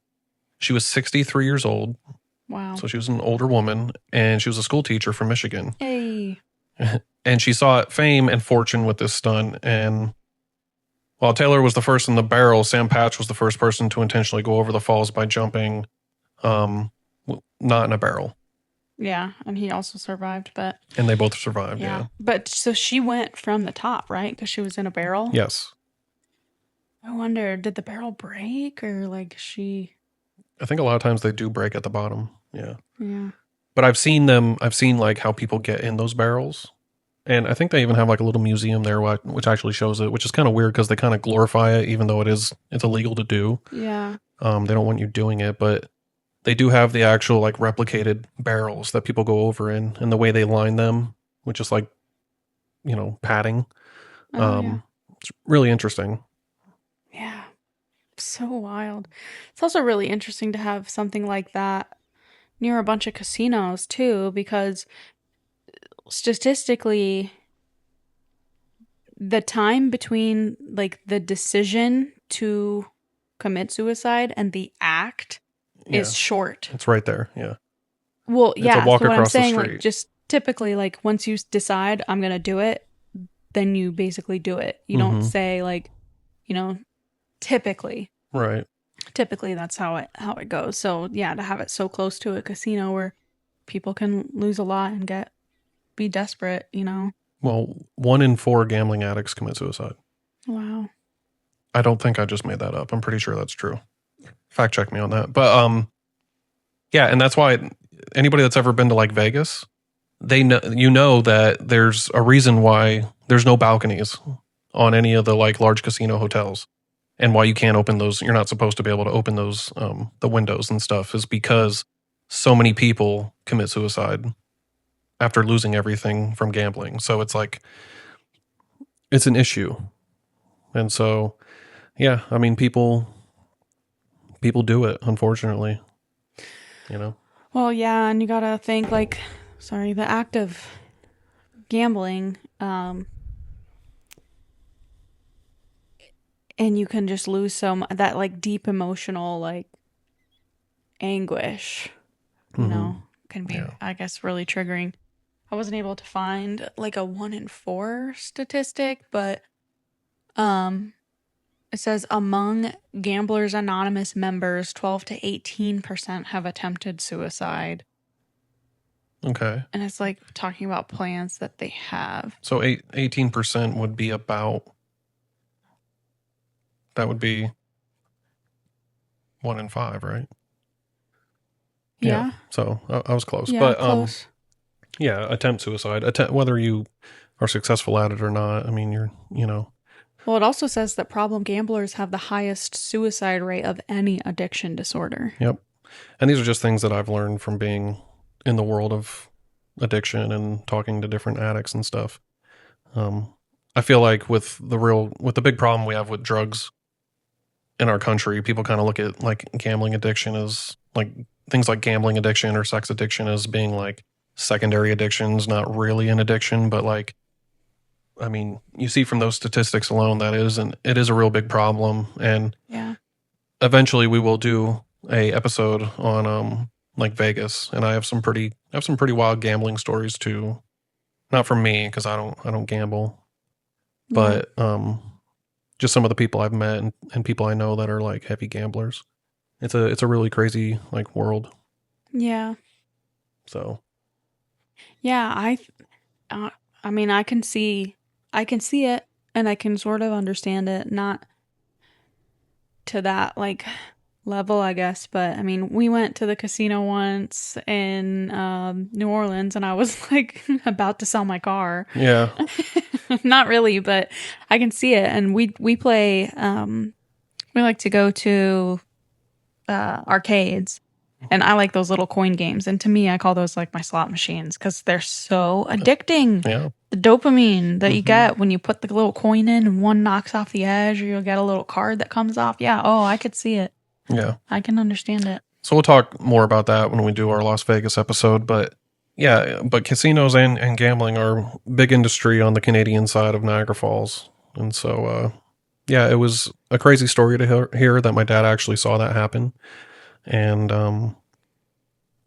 [SPEAKER 2] She was 63 years old.
[SPEAKER 1] Wow.
[SPEAKER 2] So she was an older woman, and she was a school teacher from Michigan.
[SPEAKER 1] Hey.
[SPEAKER 2] And she sought fame and fortune with this stunt. And while Taylor was the first in the barrel, Sam Patch was the first person to intentionally go over the falls by jumping, not in a barrel.
[SPEAKER 1] Yeah, and he also survived, but...
[SPEAKER 2] And they both survived, yeah.
[SPEAKER 1] But so she went from the top, right? Because she was in a barrel?
[SPEAKER 2] Yes.
[SPEAKER 1] I wonder, did the barrel break or like she...
[SPEAKER 2] I think a lot of times they do break at the bottom, yeah.
[SPEAKER 1] Yeah.
[SPEAKER 2] But I've seen like how people get in those barrels. And I think they even have like a little museum there which actually shows it, which is kind of weird because they kind of glorify it, even though it's illegal to do.
[SPEAKER 1] Yeah.
[SPEAKER 2] They don't want you doing it, but they do have the actual like replicated barrels that people go over in, and the way they line them, which is like, padding.
[SPEAKER 1] Yeah.
[SPEAKER 2] It's really interesting.
[SPEAKER 1] Yeah. So wild. It's also really interesting to have something like that near a bunch of casinos too, because statistically, the time between like the decision to commit suicide and the act is short.
[SPEAKER 2] It's right there. Yeah.
[SPEAKER 1] Well,
[SPEAKER 2] it's a walk
[SPEAKER 1] so what I'm
[SPEAKER 2] across the
[SPEAKER 1] saying,
[SPEAKER 2] street.
[SPEAKER 1] like, just typically, like, once you decide I'm gonna do it, then you basically do it. You don't say like, typically.
[SPEAKER 2] Right.
[SPEAKER 1] Typically, that's how it goes. So yeah, to have it so close to a casino where people can lose a lot and be desperate,
[SPEAKER 2] Well, 1 in 4 gambling addicts commit suicide.
[SPEAKER 1] Wow.
[SPEAKER 2] I don't think I just made that up. I'm pretty sure that's true. Fact check me on that. But yeah, and that's why anybody that's ever been to like Vegas, they know that there's a reason why there's no balconies on any of the like large casino hotels, and why you can't open those. You're not supposed to be able to open those the windows and stuff, is because so many people commit suicide after losing everything from gambling. So it's like it's an issue, and so yeah, I mean people do it, unfortunately.
[SPEAKER 1] Well, yeah, and you gotta think like, the act of gambling, and you can just lose that like deep emotional like anguish, can be, I guess, really triggering. I wasn't able to find like a 1 in 4 statistic, but it says among Gamblers Anonymous members, 12 to 18% have attempted suicide.
[SPEAKER 2] Okay.
[SPEAKER 1] And it's like talking about plans that they have.
[SPEAKER 2] So 18% would be about, that would be 1 in 5, right?
[SPEAKER 1] Yeah.
[SPEAKER 2] So I was close.
[SPEAKER 1] Yeah,
[SPEAKER 2] but
[SPEAKER 1] close.
[SPEAKER 2] Yeah, attempt suicide. Whether you are successful at it or not, I mean,
[SPEAKER 1] Well, it also says that problem gamblers have the highest suicide rate of any addiction disorder.
[SPEAKER 2] Yep. And these are just things that I've learned from being in the world of addiction and talking to different addicts and stuff. I feel like with the big problem we have with drugs in our country, people kind of look at like gambling addiction as like things like gambling addiction or sex addiction as being like secondary addictions, not really an addiction, but like, I mean, you see from those statistics alone that it is a real big problem. And
[SPEAKER 1] yeah,
[SPEAKER 2] eventually we will do a episode on like Vegas, and I have some pretty wild gambling stories too. Not from me, because I don't gamble, but just some of the people I've met and people I know that are like heavy gamblers. It's a really crazy like world.
[SPEAKER 1] Yeah.
[SPEAKER 2] So.
[SPEAKER 1] Yeah, I mean, I can see it. and I can sort of understand it, not to that like level, I guess. But I mean, we went to the casino once in New Orleans, and I was like about to sell my car.
[SPEAKER 2] Yeah.
[SPEAKER 1] Not really, but I can see it. And we play. We like to go to arcades, and I like those little coin games. And to me, I call those like my slot machines because they're so addicting.
[SPEAKER 2] Yeah.
[SPEAKER 1] The dopamine that you get when you put the little coin in and one knocks off the edge, or you'll get a little card that comes off. Yeah. Oh, I could see it.
[SPEAKER 2] Yeah.
[SPEAKER 1] I can understand it.
[SPEAKER 2] So we'll talk more about that when we do our Las Vegas episode. But yeah, but casinos and gambling are big industry on the Canadian side of Niagara Falls. And so, yeah, it was a crazy story to hear that my dad actually saw that happen. And,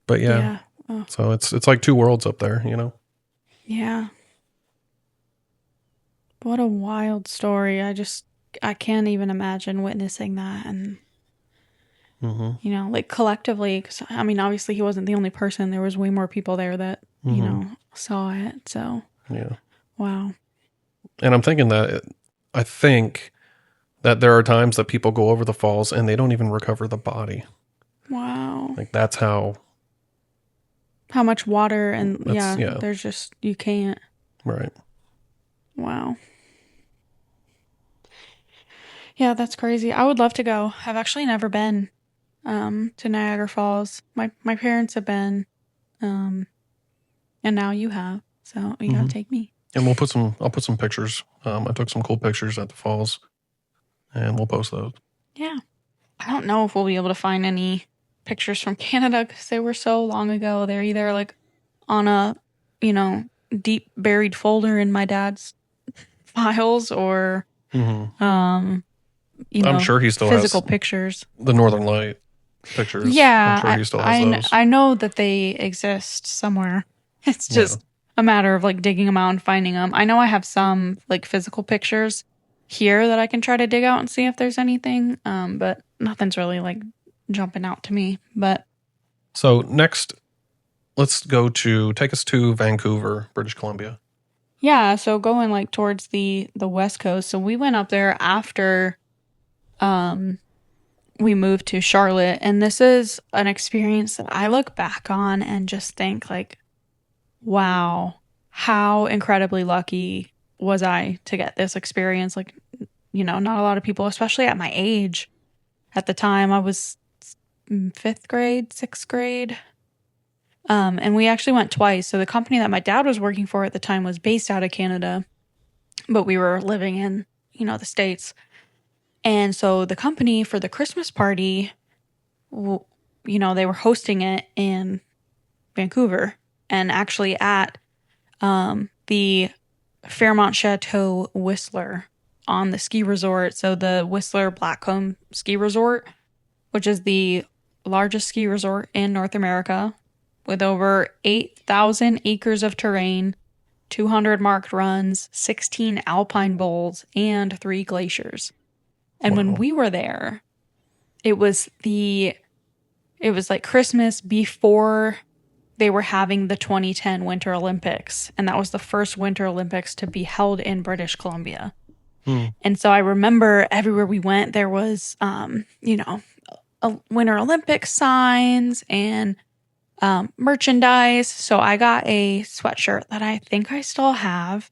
[SPEAKER 2] but yeah,
[SPEAKER 1] Oh,
[SPEAKER 2] so it's like two worlds up there, you know?
[SPEAKER 1] yeah. What a wild story. I can't even imagine witnessing that. And, you know, like collectively, because I mean, obviously he wasn't the only person. There was way more people there that, you know, saw it. So,
[SPEAKER 2] Yeah.
[SPEAKER 1] wow.
[SPEAKER 2] And I'm thinking I think that there are times that people go over the falls and they don't even recover the body.
[SPEAKER 1] Wow.
[SPEAKER 2] Like that's how
[SPEAKER 1] much water and
[SPEAKER 2] yeah.
[SPEAKER 1] there's just, you can't.
[SPEAKER 2] Right.
[SPEAKER 1] Wow. Yeah, that's crazy. I would love to go. I've actually never been to Niagara Falls. My parents have been, and now you have. So you gotta take me.
[SPEAKER 2] And I'll put some pictures. I took some cool pictures at the falls, and we'll post those.
[SPEAKER 1] Yeah. I don't know if we'll be able to find any pictures from Canada because they were so long ago. They're either like on a, you know, deep buried folder in my dad's files, or you know,
[SPEAKER 2] I'm sure he still
[SPEAKER 1] physical
[SPEAKER 2] has
[SPEAKER 1] pictures.
[SPEAKER 2] the Northern Light pictures.
[SPEAKER 1] Yeah,
[SPEAKER 2] I'm sure he still has those.
[SPEAKER 1] I know that they exist somewhere. It's just a matter of like digging them out and finding them. I know I have some like physical pictures here that I can try to dig out and see if there's anything. But nothing's really like jumping out to me. But
[SPEAKER 2] so next, let's take us to Vancouver, British Columbia.
[SPEAKER 1] yeah, so going like towards the West Coast. So we went up there after we moved to Charlotte, and this is an experience that I look back on and just think like, wow, how incredibly lucky was I to get this experience? Like, you know, not a lot of people, especially at my age. At the time, I was 5th grade, 6th grade. And we actually went twice. So the company that my dad was working for at the time was based out of Canada, but we were living in, you know, the States. And so the company, for the Christmas party, you know, they were hosting it in Vancouver, and actually at the Fairmont Chateau Whistler on the ski resort. So the Whistler Blackcomb Ski Resort, which is the largest ski resort in North America, with over 8,000 acres of terrain, 200 marked runs, 16 alpine bowls, and 3 glaciers. And when we were there, it was like Christmas before they were having the 2010 Winter Olympics. And that was the first Winter Olympics to be held in British Columbia. And so I remember everywhere we went, there was, you know, Winter Olympics signs and merchandise. So I got a sweatshirt that I think I still have.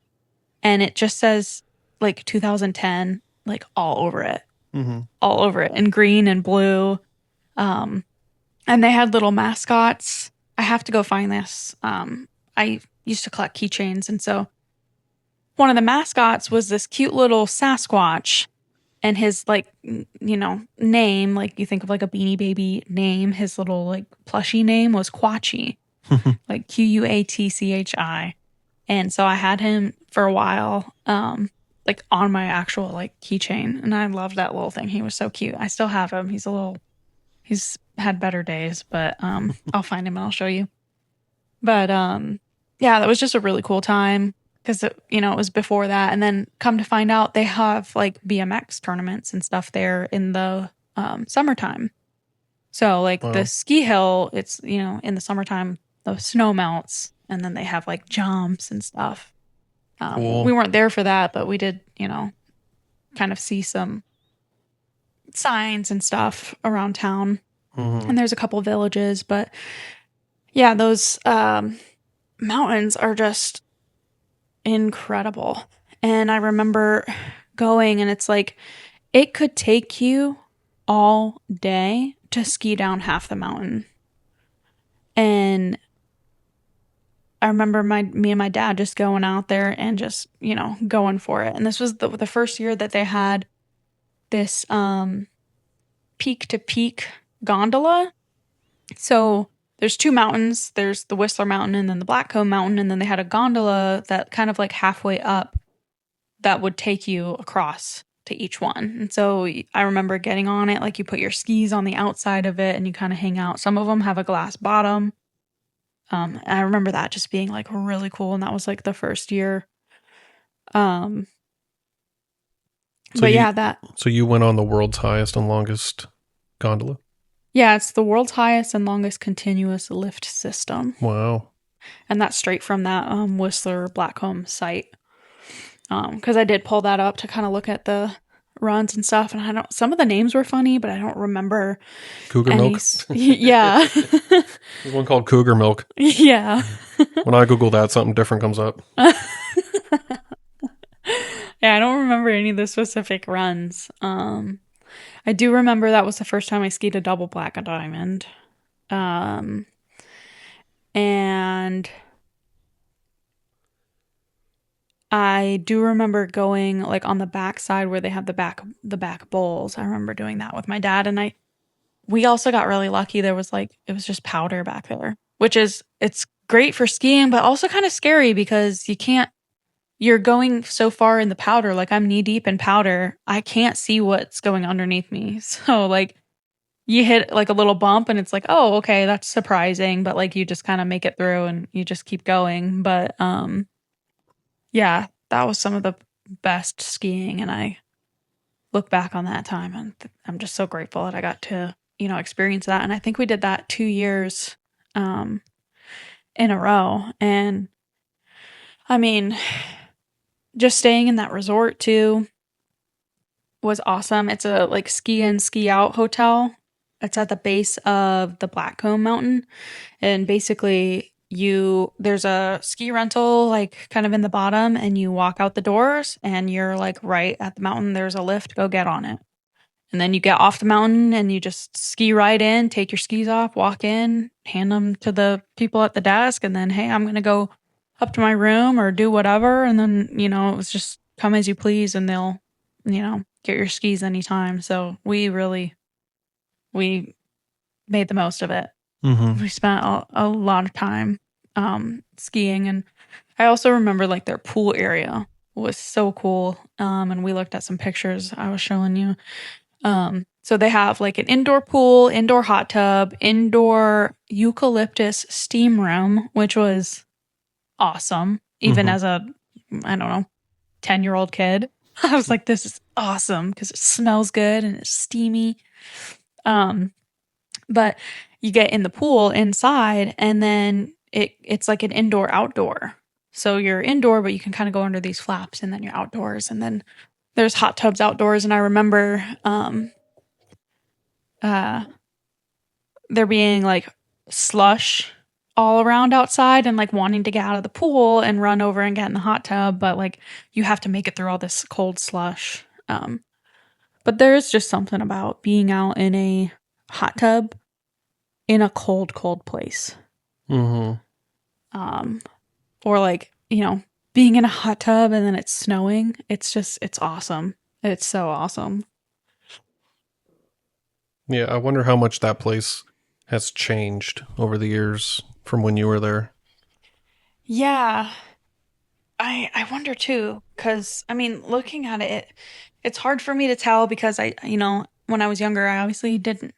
[SPEAKER 1] And it just says like 2010, like all over it. All over it in green and blue. And they had little mascots. I have to go find this. I used to collect keychains. And so one of the mascots was this cute little Sasquatch. And his, like, you know, name, like you think of like a Beanie Baby name, his little like plushy name was Quatchy, like Quatchi. And so I had him for a while, like on my actual like keychain. And I loved that little thing. He was so cute. I still have him. He's had better days, but I'll find him and I'll show you. But yeah, that was just a really cool time. Because, you know, it was before that. And then come to find out, they have like BMX tournaments and stuff there in the summertime. So like the ski hill, it's, you know, in the summertime, the snow melts. And then they have like jumps and stuff. We
[SPEAKER 2] Cool.
[SPEAKER 1] weren't there for that, but we did, kind of see some signs and stuff around town.
[SPEAKER 2] Hmm.
[SPEAKER 1] And there's a couple villages, but yeah, those mountains are just incredible. And I remember going, and it's like it could take you all day to ski down half the mountain. And I remember me and my dad just going out there and just, going for it. And this was the first year that they had this peak to peak gondola. So there's two mountains. There's the Whistler Mountain and then the Blackcomb Mountain, and then they had a gondola that kind of like halfway up that would take you across to each one. And so I remember getting on it, like you put your skis on the outside of it and you kind of hang out. Some of them have a glass bottom. And I remember that just being like really cool. And that was like the first year. Um,
[SPEAKER 2] So
[SPEAKER 1] but
[SPEAKER 2] you
[SPEAKER 1] yeah, that,
[SPEAKER 2] so you went on the world's highest and longest gondola?
[SPEAKER 1] yeah, it's the world's highest and longest continuous lift system.
[SPEAKER 2] Wow.
[SPEAKER 1] And that's straight from that Whistler Blackcomb site. Because I did pull that up to kind of look at the runs and stuff, and I don't. Some of the names were funny, but I don't remember
[SPEAKER 2] Cougar
[SPEAKER 1] any.
[SPEAKER 2] milk?
[SPEAKER 1] Yeah,
[SPEAKER 2] There's one called Cougar milk.
[SPEAKER 1] yeah,
[SPEAKER 2] When I Google that, something different comes up.
[SPEAKER 1] yeah. I don't remember any of the specific runs. I do remember that was the first time I skied a double black diamond, um, and I do remember going like on the back side where they have the back bowls. I remember doing that with my dad, and we also got really lucky. There was like it was just powder back there, which is it's great for skiing, but also kind of scary because you're going so far in the powder. Like I'm knee deep in powder. I can't see what's going underneath me. So like you hit like a little bump and it's like, "Oh, okay, that's surprising," but like you just kind of make it through and you just keep going. But yeah, that was some of the best skiing, and I look back on that time and I'm just so grateful that I got to, experience that. And I think we did that 2 years um, in a row. And I mean, just staying in that resort too was awesome. It's a like ski in, ski out hotel. It's at the base of the Blackcomb Mountain. And basically, there's a ski rental like kind of in the bottom, and you walk out the doors and you're like right at the mountain. There's a lift, go get on it. And then you get off the mountain and you just ski right in, take your skis off, walk in, hand them to the people at the desk, and then, hey, I'm going to go up to my room or do whatever. And then, it was just come as you please and they'll, get your skis anytime. So we made the most of it.
[SPEAKER 2] Mm-hmm.
[SPEAKER 1] We spent a lot of time skiing. And I also remember like their pool area was so cool. And we looked at some pictures I was showing you. So they have like an indoor pool, indoor hot tub, indoor eucalyptus steam room, which was awesome. Even
[SPEAKER 2] Mm-hmm.
[SPEAKER 1] as a, I don't know, 10-year-old kid, I was like, this is awesome because it smells good and it's steamy. Um, but you get in the pool inside and then it's like an indoor outdoor. So you're indoor, but you can kind of go under these flaps and then you're outdoors. And then there's hot tubs outdoors. And I remember, uh, there being like slush all around outside and like wanting to get out of the pool and run over and get in the hot tub, but like you have to make it through all this cold slush. But there is just something about being out in a hot tub in a cold, cold place.
[SPEAKER 2] Mm-hmm.
[SPEAKER 1] Um, or like, being in a hot tub and then it's snowing. It's awesome. It's so awesome.
[SPEAKER 2] Yeah, I wonder how much that place has changed over the years from when you were there.
[SPEAKER 1] Yeah, I wonder too, because I mean, looking at it's hard for me to tell because when I was younger, I obviously didn't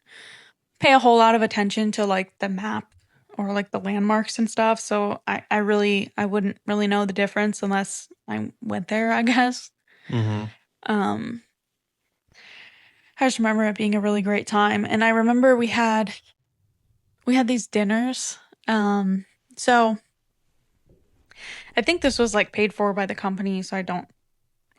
[SPEAKER 1] pay a whole lot of attention to like the map or like the landmarks and stuff. So I wouldn't really know the difference unless I went there, I guess.
[SPEAKER 2] Mm-hmm.
[SPEAKER 1] Um, I just remember it being a really great time, and I remember we had these dinners. So I think this was like paid for by the company, so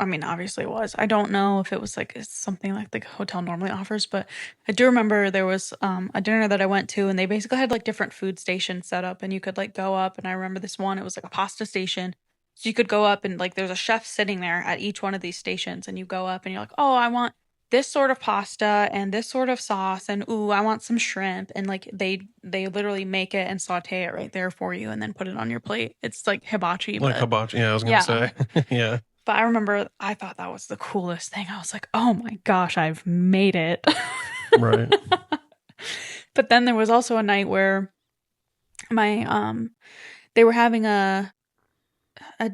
[SPEAKER 1] I mean, obviously it was. I don't know if it was like something like the hotel normally offers, but I do remember there was a dinner that I went to, and they basically had like different food stations set up, and you could like go up. And I remember this one; it was like a pasta station, so you could go up and like there's a chef sitting there at each one of these stations, and you go up and you're like, oh, I want this sort of pasta and this sort of sauce, and ooh, I want some shrimp, and like they literally make it and saute it right there for you, and then put it on your plate. It's like hibachi,
[SPEAKER 2] Like
[SPEAKER 1] but
[SPEAKER 2] hibachi. Yeah, I was gonna
[SPEAKER 1] yeah.
[SPEAKER 2] say. Yeah.
[SPEAKER 1] But I remember I thought that was the coolest thing. I was like, "Oh my gosh, I've made it."
[SPEAKER 2] Right.
[SPEAKER 1] But then there was also a night where my they were having a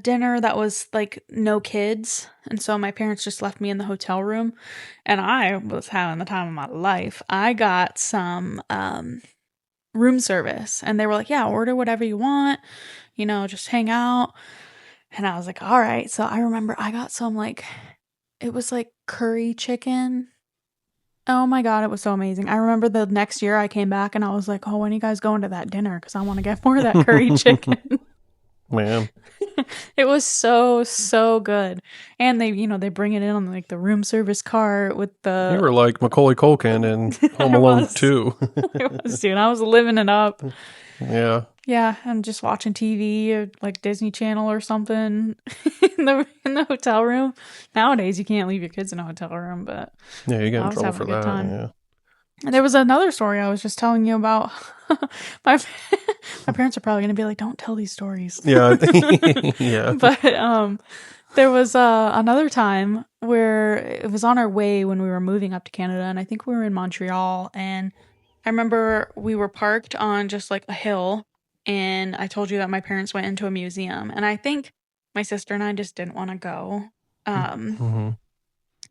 [SPEAKER 1] dinner that was like no kids, and so my parents just left me in the hotel room, and I was having the time of my life. I got some room service, and they were like, "Yeah, order whatever you want, just hang out." And I was like, "All right." So I remember I got some like it was like curry chicken. Oh my God, it was so amazing. I remember the next year I came back and I was like, oh, when are you guys going to that dinner? Because I want to get more of that curry chicken.
[SPEAKER 2] Man.
[SPEAKER 1] It was so, so good. And they bring it in on like the room service cart with
[SPEAKER 2] You
[SPEAKER 1] the.
[SPEAKER 2] were like Macaulay Culkin in Home
[SPEAKER 1] I
[SPEAKER 2] Alone
[SPEAKER 1] was.
[SPEAKER 2] 2.
[SPEAKER 1] It was, dude. I was living it up.
[SPEAKER 2] Yeah.
[SPEAKER 1] Yeah, I'm just watching TV or like Disney Channel or something in the hotel room. Nowadays, you can't leave your kids in a hotel room, but
[SPEAKER 2] Yeah, you get
[SPEAKER 1] I
[SPEAKER 2] in
[SPEAKER 1] was
[SPEAKER 2] trouble
[SPEAKER 1] having
[SPEAKER 2] for
[SPEAKER 1] a good
[SPEAKER 2] that.
[SPEAKER 1] time.
[SPEAKER 2] Yeah.
[SPEAKER 1] And there was another story I was just telling you about. my my parents are probably gonna be like, "Don't tell these stories."
[SPEAKER 2] Yeah. Yeah.
[SPEAKER 1] But there was another time where it was on our way when we were moving up to Canada, and I think we were in Montreal. And I remember we were parked on just like a hill, and I told you that my parents went into a museum, and I think my sister and I just didn't want to go.
[SPEAKER 2] Mm-hmm.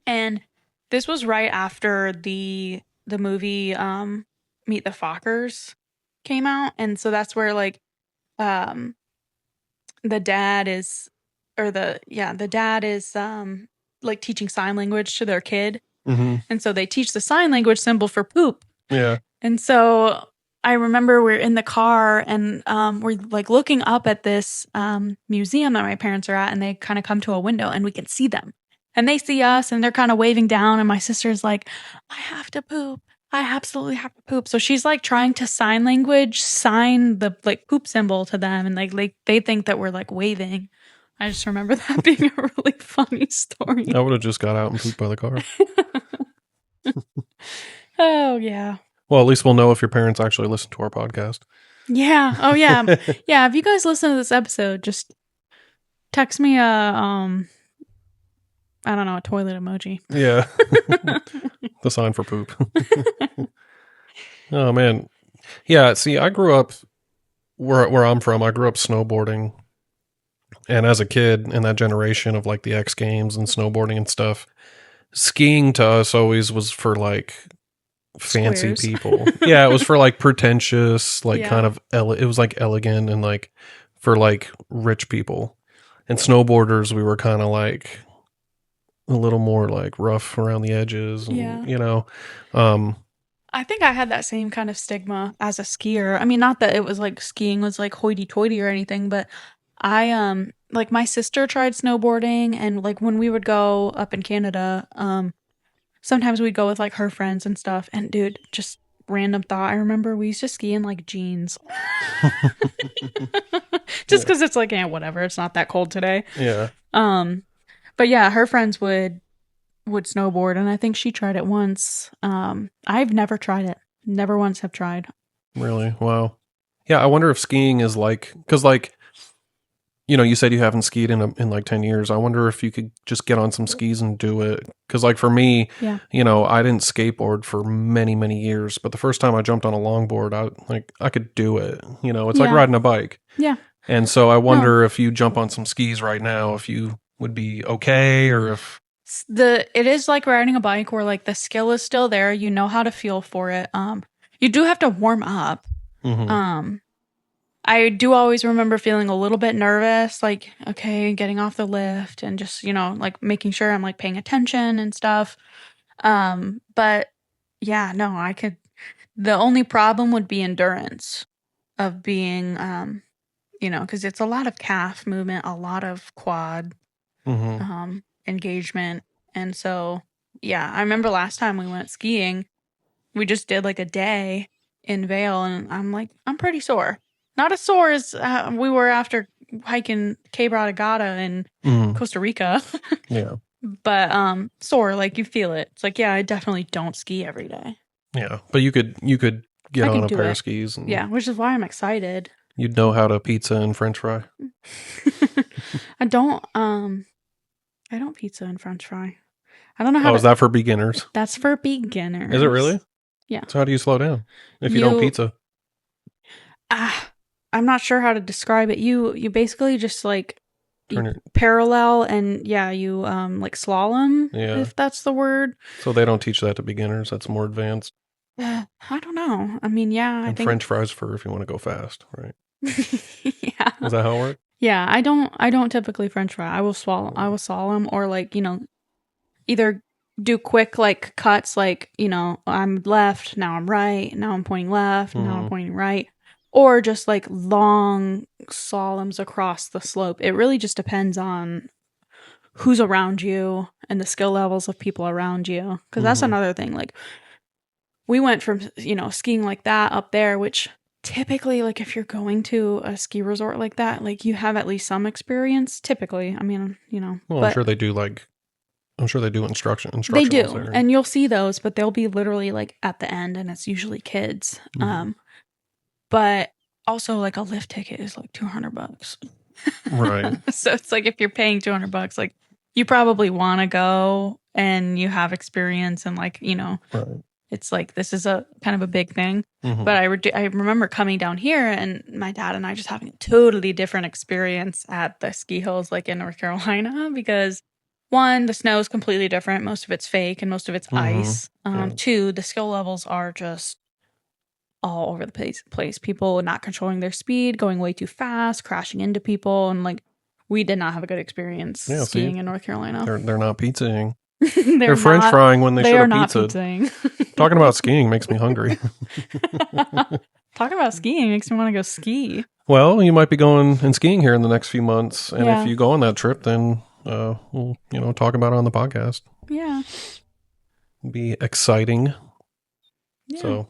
[SPEAKER 1] And this was right after the movie Meet the Fockers came out, and so that's where like um the dad is the dad is like teaching sign language to their kid.
[SPEAKER 2] Mm-hmm.
[SPEAKER 1] And so they teach the sign language symbol for poop.
[SPEAKER 2] Yeah.
[SPEAKER 1] And so I remember we're in the car and we're like looking up at this museum that my parents are at, and they kind of come to a window and we can see them. And they see us and they're kind of waving down, and my sister's like, I have to poop. I absolutely have to poop. So she's like trying to sign the like poop symbol to them, and like they think that we're like waving. I just remember that being a really funny story.
[SPEAKER 2] I would have just got out and pooped by the car.
[SPEAKER 1] Oh yeah.
[SPEAKER 2] Well, at least we'll know if your parents actually listen to our podcast.
[SPEAKER 1] Yeah. Oh yeah. Yeah. If you guys listen to this episode, just text me I don't know, a toilet emoji.
[SPEAKER 2] Yeah. The sign for poop. Oh man. Yeah, see, I grew up where I'm from. I grew up snowboarding. And as a kid in that generation of like the X Games and snowboarding and stuff, skiing to us always was for like fancy
[SPEAKER 1] Squares.
[SPEAKER 2] people. Yeah, it was for like pretentious, like
[SPEAKER 1] Yeah.
[SPEAKER 2] kind of it was like elegant and like for like rich people. And snowboarders, we were kind of like a little more like rough around the edges and
[SPEAKER 1] Yeah. I think I had that same kind of stigma as a skier. I mean, not that it was like skiing was like hoity-toity or anything, but I like my sister tried snowboarding, and like when we would go up in Canada, sometimes we'd go with like her friends and stuff. And dude, just random thought, I remember we used to ski in like jeans. Just because it's like, yeah, whatever, it's not that cold today.
[SPEAKER 2] Yeah.
[SPEAKER 1] But yeah, her friends would snowboard, and I think she tried it once. I've never tried it. Never once have tried.
[SPEAKER 2] Really? Wow. Yeah, I wonder if skiing is like, because like, you said you haven't skied in like 10 years. I wonder if you could just get on some skis and do it. Because like for me,
[SPEAKER 1] Yeah.
[SPEAKER 2] I didn't skateboard for many, many years. But the first time I jumped on a longboard, I could do it. It's like
[SPEAKER 1] Yeah.
[SPEAKER 2] riding a bike.
[SPEAKER 1] Yeah.
[SPEAKER 2] And so I wonder if you jump on some skis right now, if you would be okay or if.
[SPEAKER 1] It is like riding a bike where like the skill is still there. You know how to feel for it. You do have to warm up.
[SPEAKER 2] Mhm.
[SPEAKER 1] I do always remember feeling a little bit nervous, like, okay, getting off the lift and just, like making sure I'm like paying attention and stuff. But yeah, no, I could. The only problem would be endurance of being, because it's a lot of calf movement, a lot of quad engagement. And so, yeah, I remember last time we went skiing, we just did like a day in Vail, and I'm like, I'm pretty sore. Not as sore as we were after hiking Quebrada Gata in Costa Rica.
[SPEAKER 2] Yeah.
[SPEAKER 1] But sore, like you feel it. It's like, yeah, I definitely don't ski every day.
[SPEAKER 2] Yeah. But you could get
[SPEAKER 1] I
[SPEAKER 2] on
[SPEAKER 1] could
[SPEAKER 2] a
[SPEAKER 1] do
[SPEAKER 2] pair
[SPEAKER 1] it.
[SPEAKER 2] of skis. And
[SPEAKER 1] Yeah, which is why I'm excited.
[SPEAKER 2] you'd know how to pizza and french fry.
[SPEAKER 1] I don't pizza and french fry. I don't know how
[SPEAKER 2] Oh, is that for beginners?
[SPEAKER 1] That's for beginners.
[SPEAKER 2] Is it really?
[SPEAKER 1] Yeah.
[SPEAKER 2] So how do you slow down if you don't pizza?
[SPEAKER 1] I'm not sure how to describe it. You basically just like parallel and you like slalom, if that's the word.
[SPEAKER 2] So they don't teach that to beginners. That's more advanced.
[SPEAKER 1] I don't know. I mean, I think
[SPEAKER 2] french fries for if you want to go fast, right?
[SPEAKER 1] Yeah.
[SPEAKER 2] Is that how it works?
[SPEAKER 1] Yeah, I don't typically french fry. I will slalom or like, either do quick like cuts, like, I'm left, now I'm right, now I'm pointing left, now I'm pointing right, or just like long slaloms across the slope. It really just depends on who's around you and the skill levels of people around you, because that's another thing. Like, we went from skiing like that up there, which typically, like, if you're going to a ski resort like that, like, you have at least some experience typically. I mean,
[SPEAKER 2] well, I'm sure they do instruction.
[SPEAKER 1] They do,
[SPEAKER 2] there.
[SPEAKER 1] And you'll see those, but they'll be literally like at the end, and it's usually kids. But also, like, a lift ticket is like $200,
[SPEAKER 2] right?
[SPEAKER 1] So it's like, if you're paying $200, like, you probably want to go and you have experience, and like,
[SPEAKER 2] right.
[SPEAKER 1] It's like, this is a kind of a big thing. But I remember coming down here and my dad and I just having a totally different experience at the ski hills, like in North Carolina, because one, the snow is completely different. Most of it's fake and most of it's ice. Two, the skill levels are just all over the place. People not controlling their speed, going way too fast, crashing into people. And like, we did not have a good experience skiing in North Carolina.
[SPEAKER 2] They're not pizzaing. They're french frying when they should have pizzaed. Talking about skiing makes me hungry.
[SPEAKER 1] Talking about skiing makes me want to go ski. Well,
[SPEAKER 2] you might be going and skiing here in the next few months. And if you go on that trip, then we'll, talk about it on the podcast.
[SPEAKER 1] Yeah.
[SPEAKER 2] Be exciting. Yeah.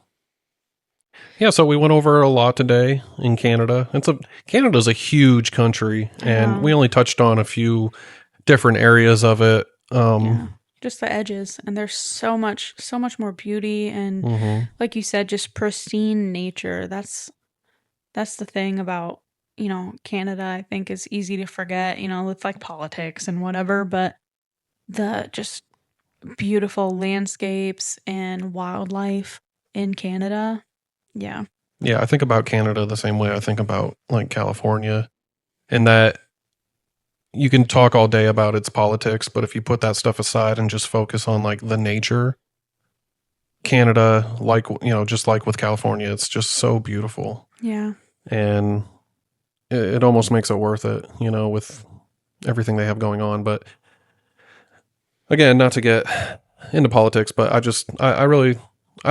[SPEAKER 2] So we went over a lot today in Canada. Canada's a huge country, and we only touched on a few different areas of it.
[SPEAKER 1] Just the edges, and there's so much more beauty, and like you said, just pristine nature. That's the thing about Canada. I think is easy to forget. It's like politics and whatever, but the just beautiful landscapes and wildlife in Canada. Yeah,
[SPEAKER 2] I think about Canada the same way I think about like California, in that you can talk all day about its politics, but if you put that stuff aside and just focus on like the nature, Canada, like, just like with California, it's just so beautiful.
[SPEAKER 1] Yeah.
[SPEAKER 2] And it almost makes it worth it, with everything they have going on. But again, not to get into politics, but I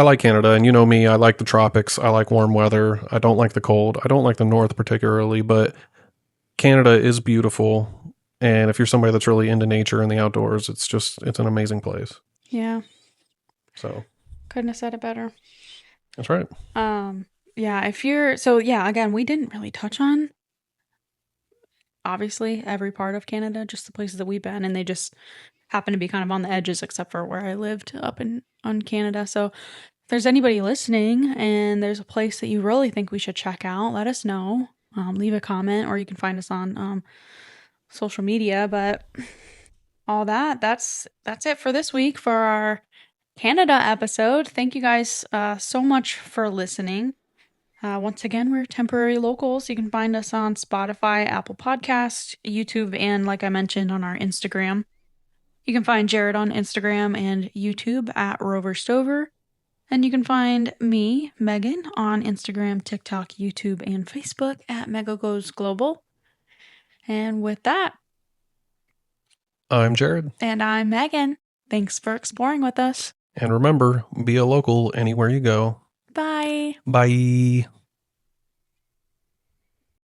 [SPEAKER 2] like Canada, and me, I like the tropics. I like warm weather. I don't like the cold. I don't like the north particularly, but Canada is beautiful. And if you're somebody that's really into nature and the outdoors, it's an amazing place.
[SPEAKER 1] Yeah.
[SPEAKER 2] So
[SPEAKER 1] couldn't have said it better.
[SPEAKER 2] That's right.
[SPEAKER 1] Again, we didn't really touch on obviously every part of Canada, just the places that we've been, and they just happen to be kind of on the edges, except for where I lived up on Canada. So if there's anybody listening and there's a place that you really think we should check out, let us know. Leave a comment, or you can find us on social media. But all that's it for this week for our Canada episode. Thank you guys so much for listening. Once again, we're Temporary Locals. You can find us on Spotify, Apple Podcasts, YouTube, and like I mentioned, on our Instagram. You can find Jared on Instagram and YouTube at Rover Stover. And you can find me, Megan, on Instagram, TikTok, YouTube, and Facebook at Mega Goes Global. And with that,
[SPEAKER 2] I'm Jared.
[SPEAKER 1] And I'm Megan. Thanks for exploring with us.
[SPEAKER 2] And remember, be a local anywhere you go.
[SPEAKER 1] Bye.
[SPEAKER 2] Bye.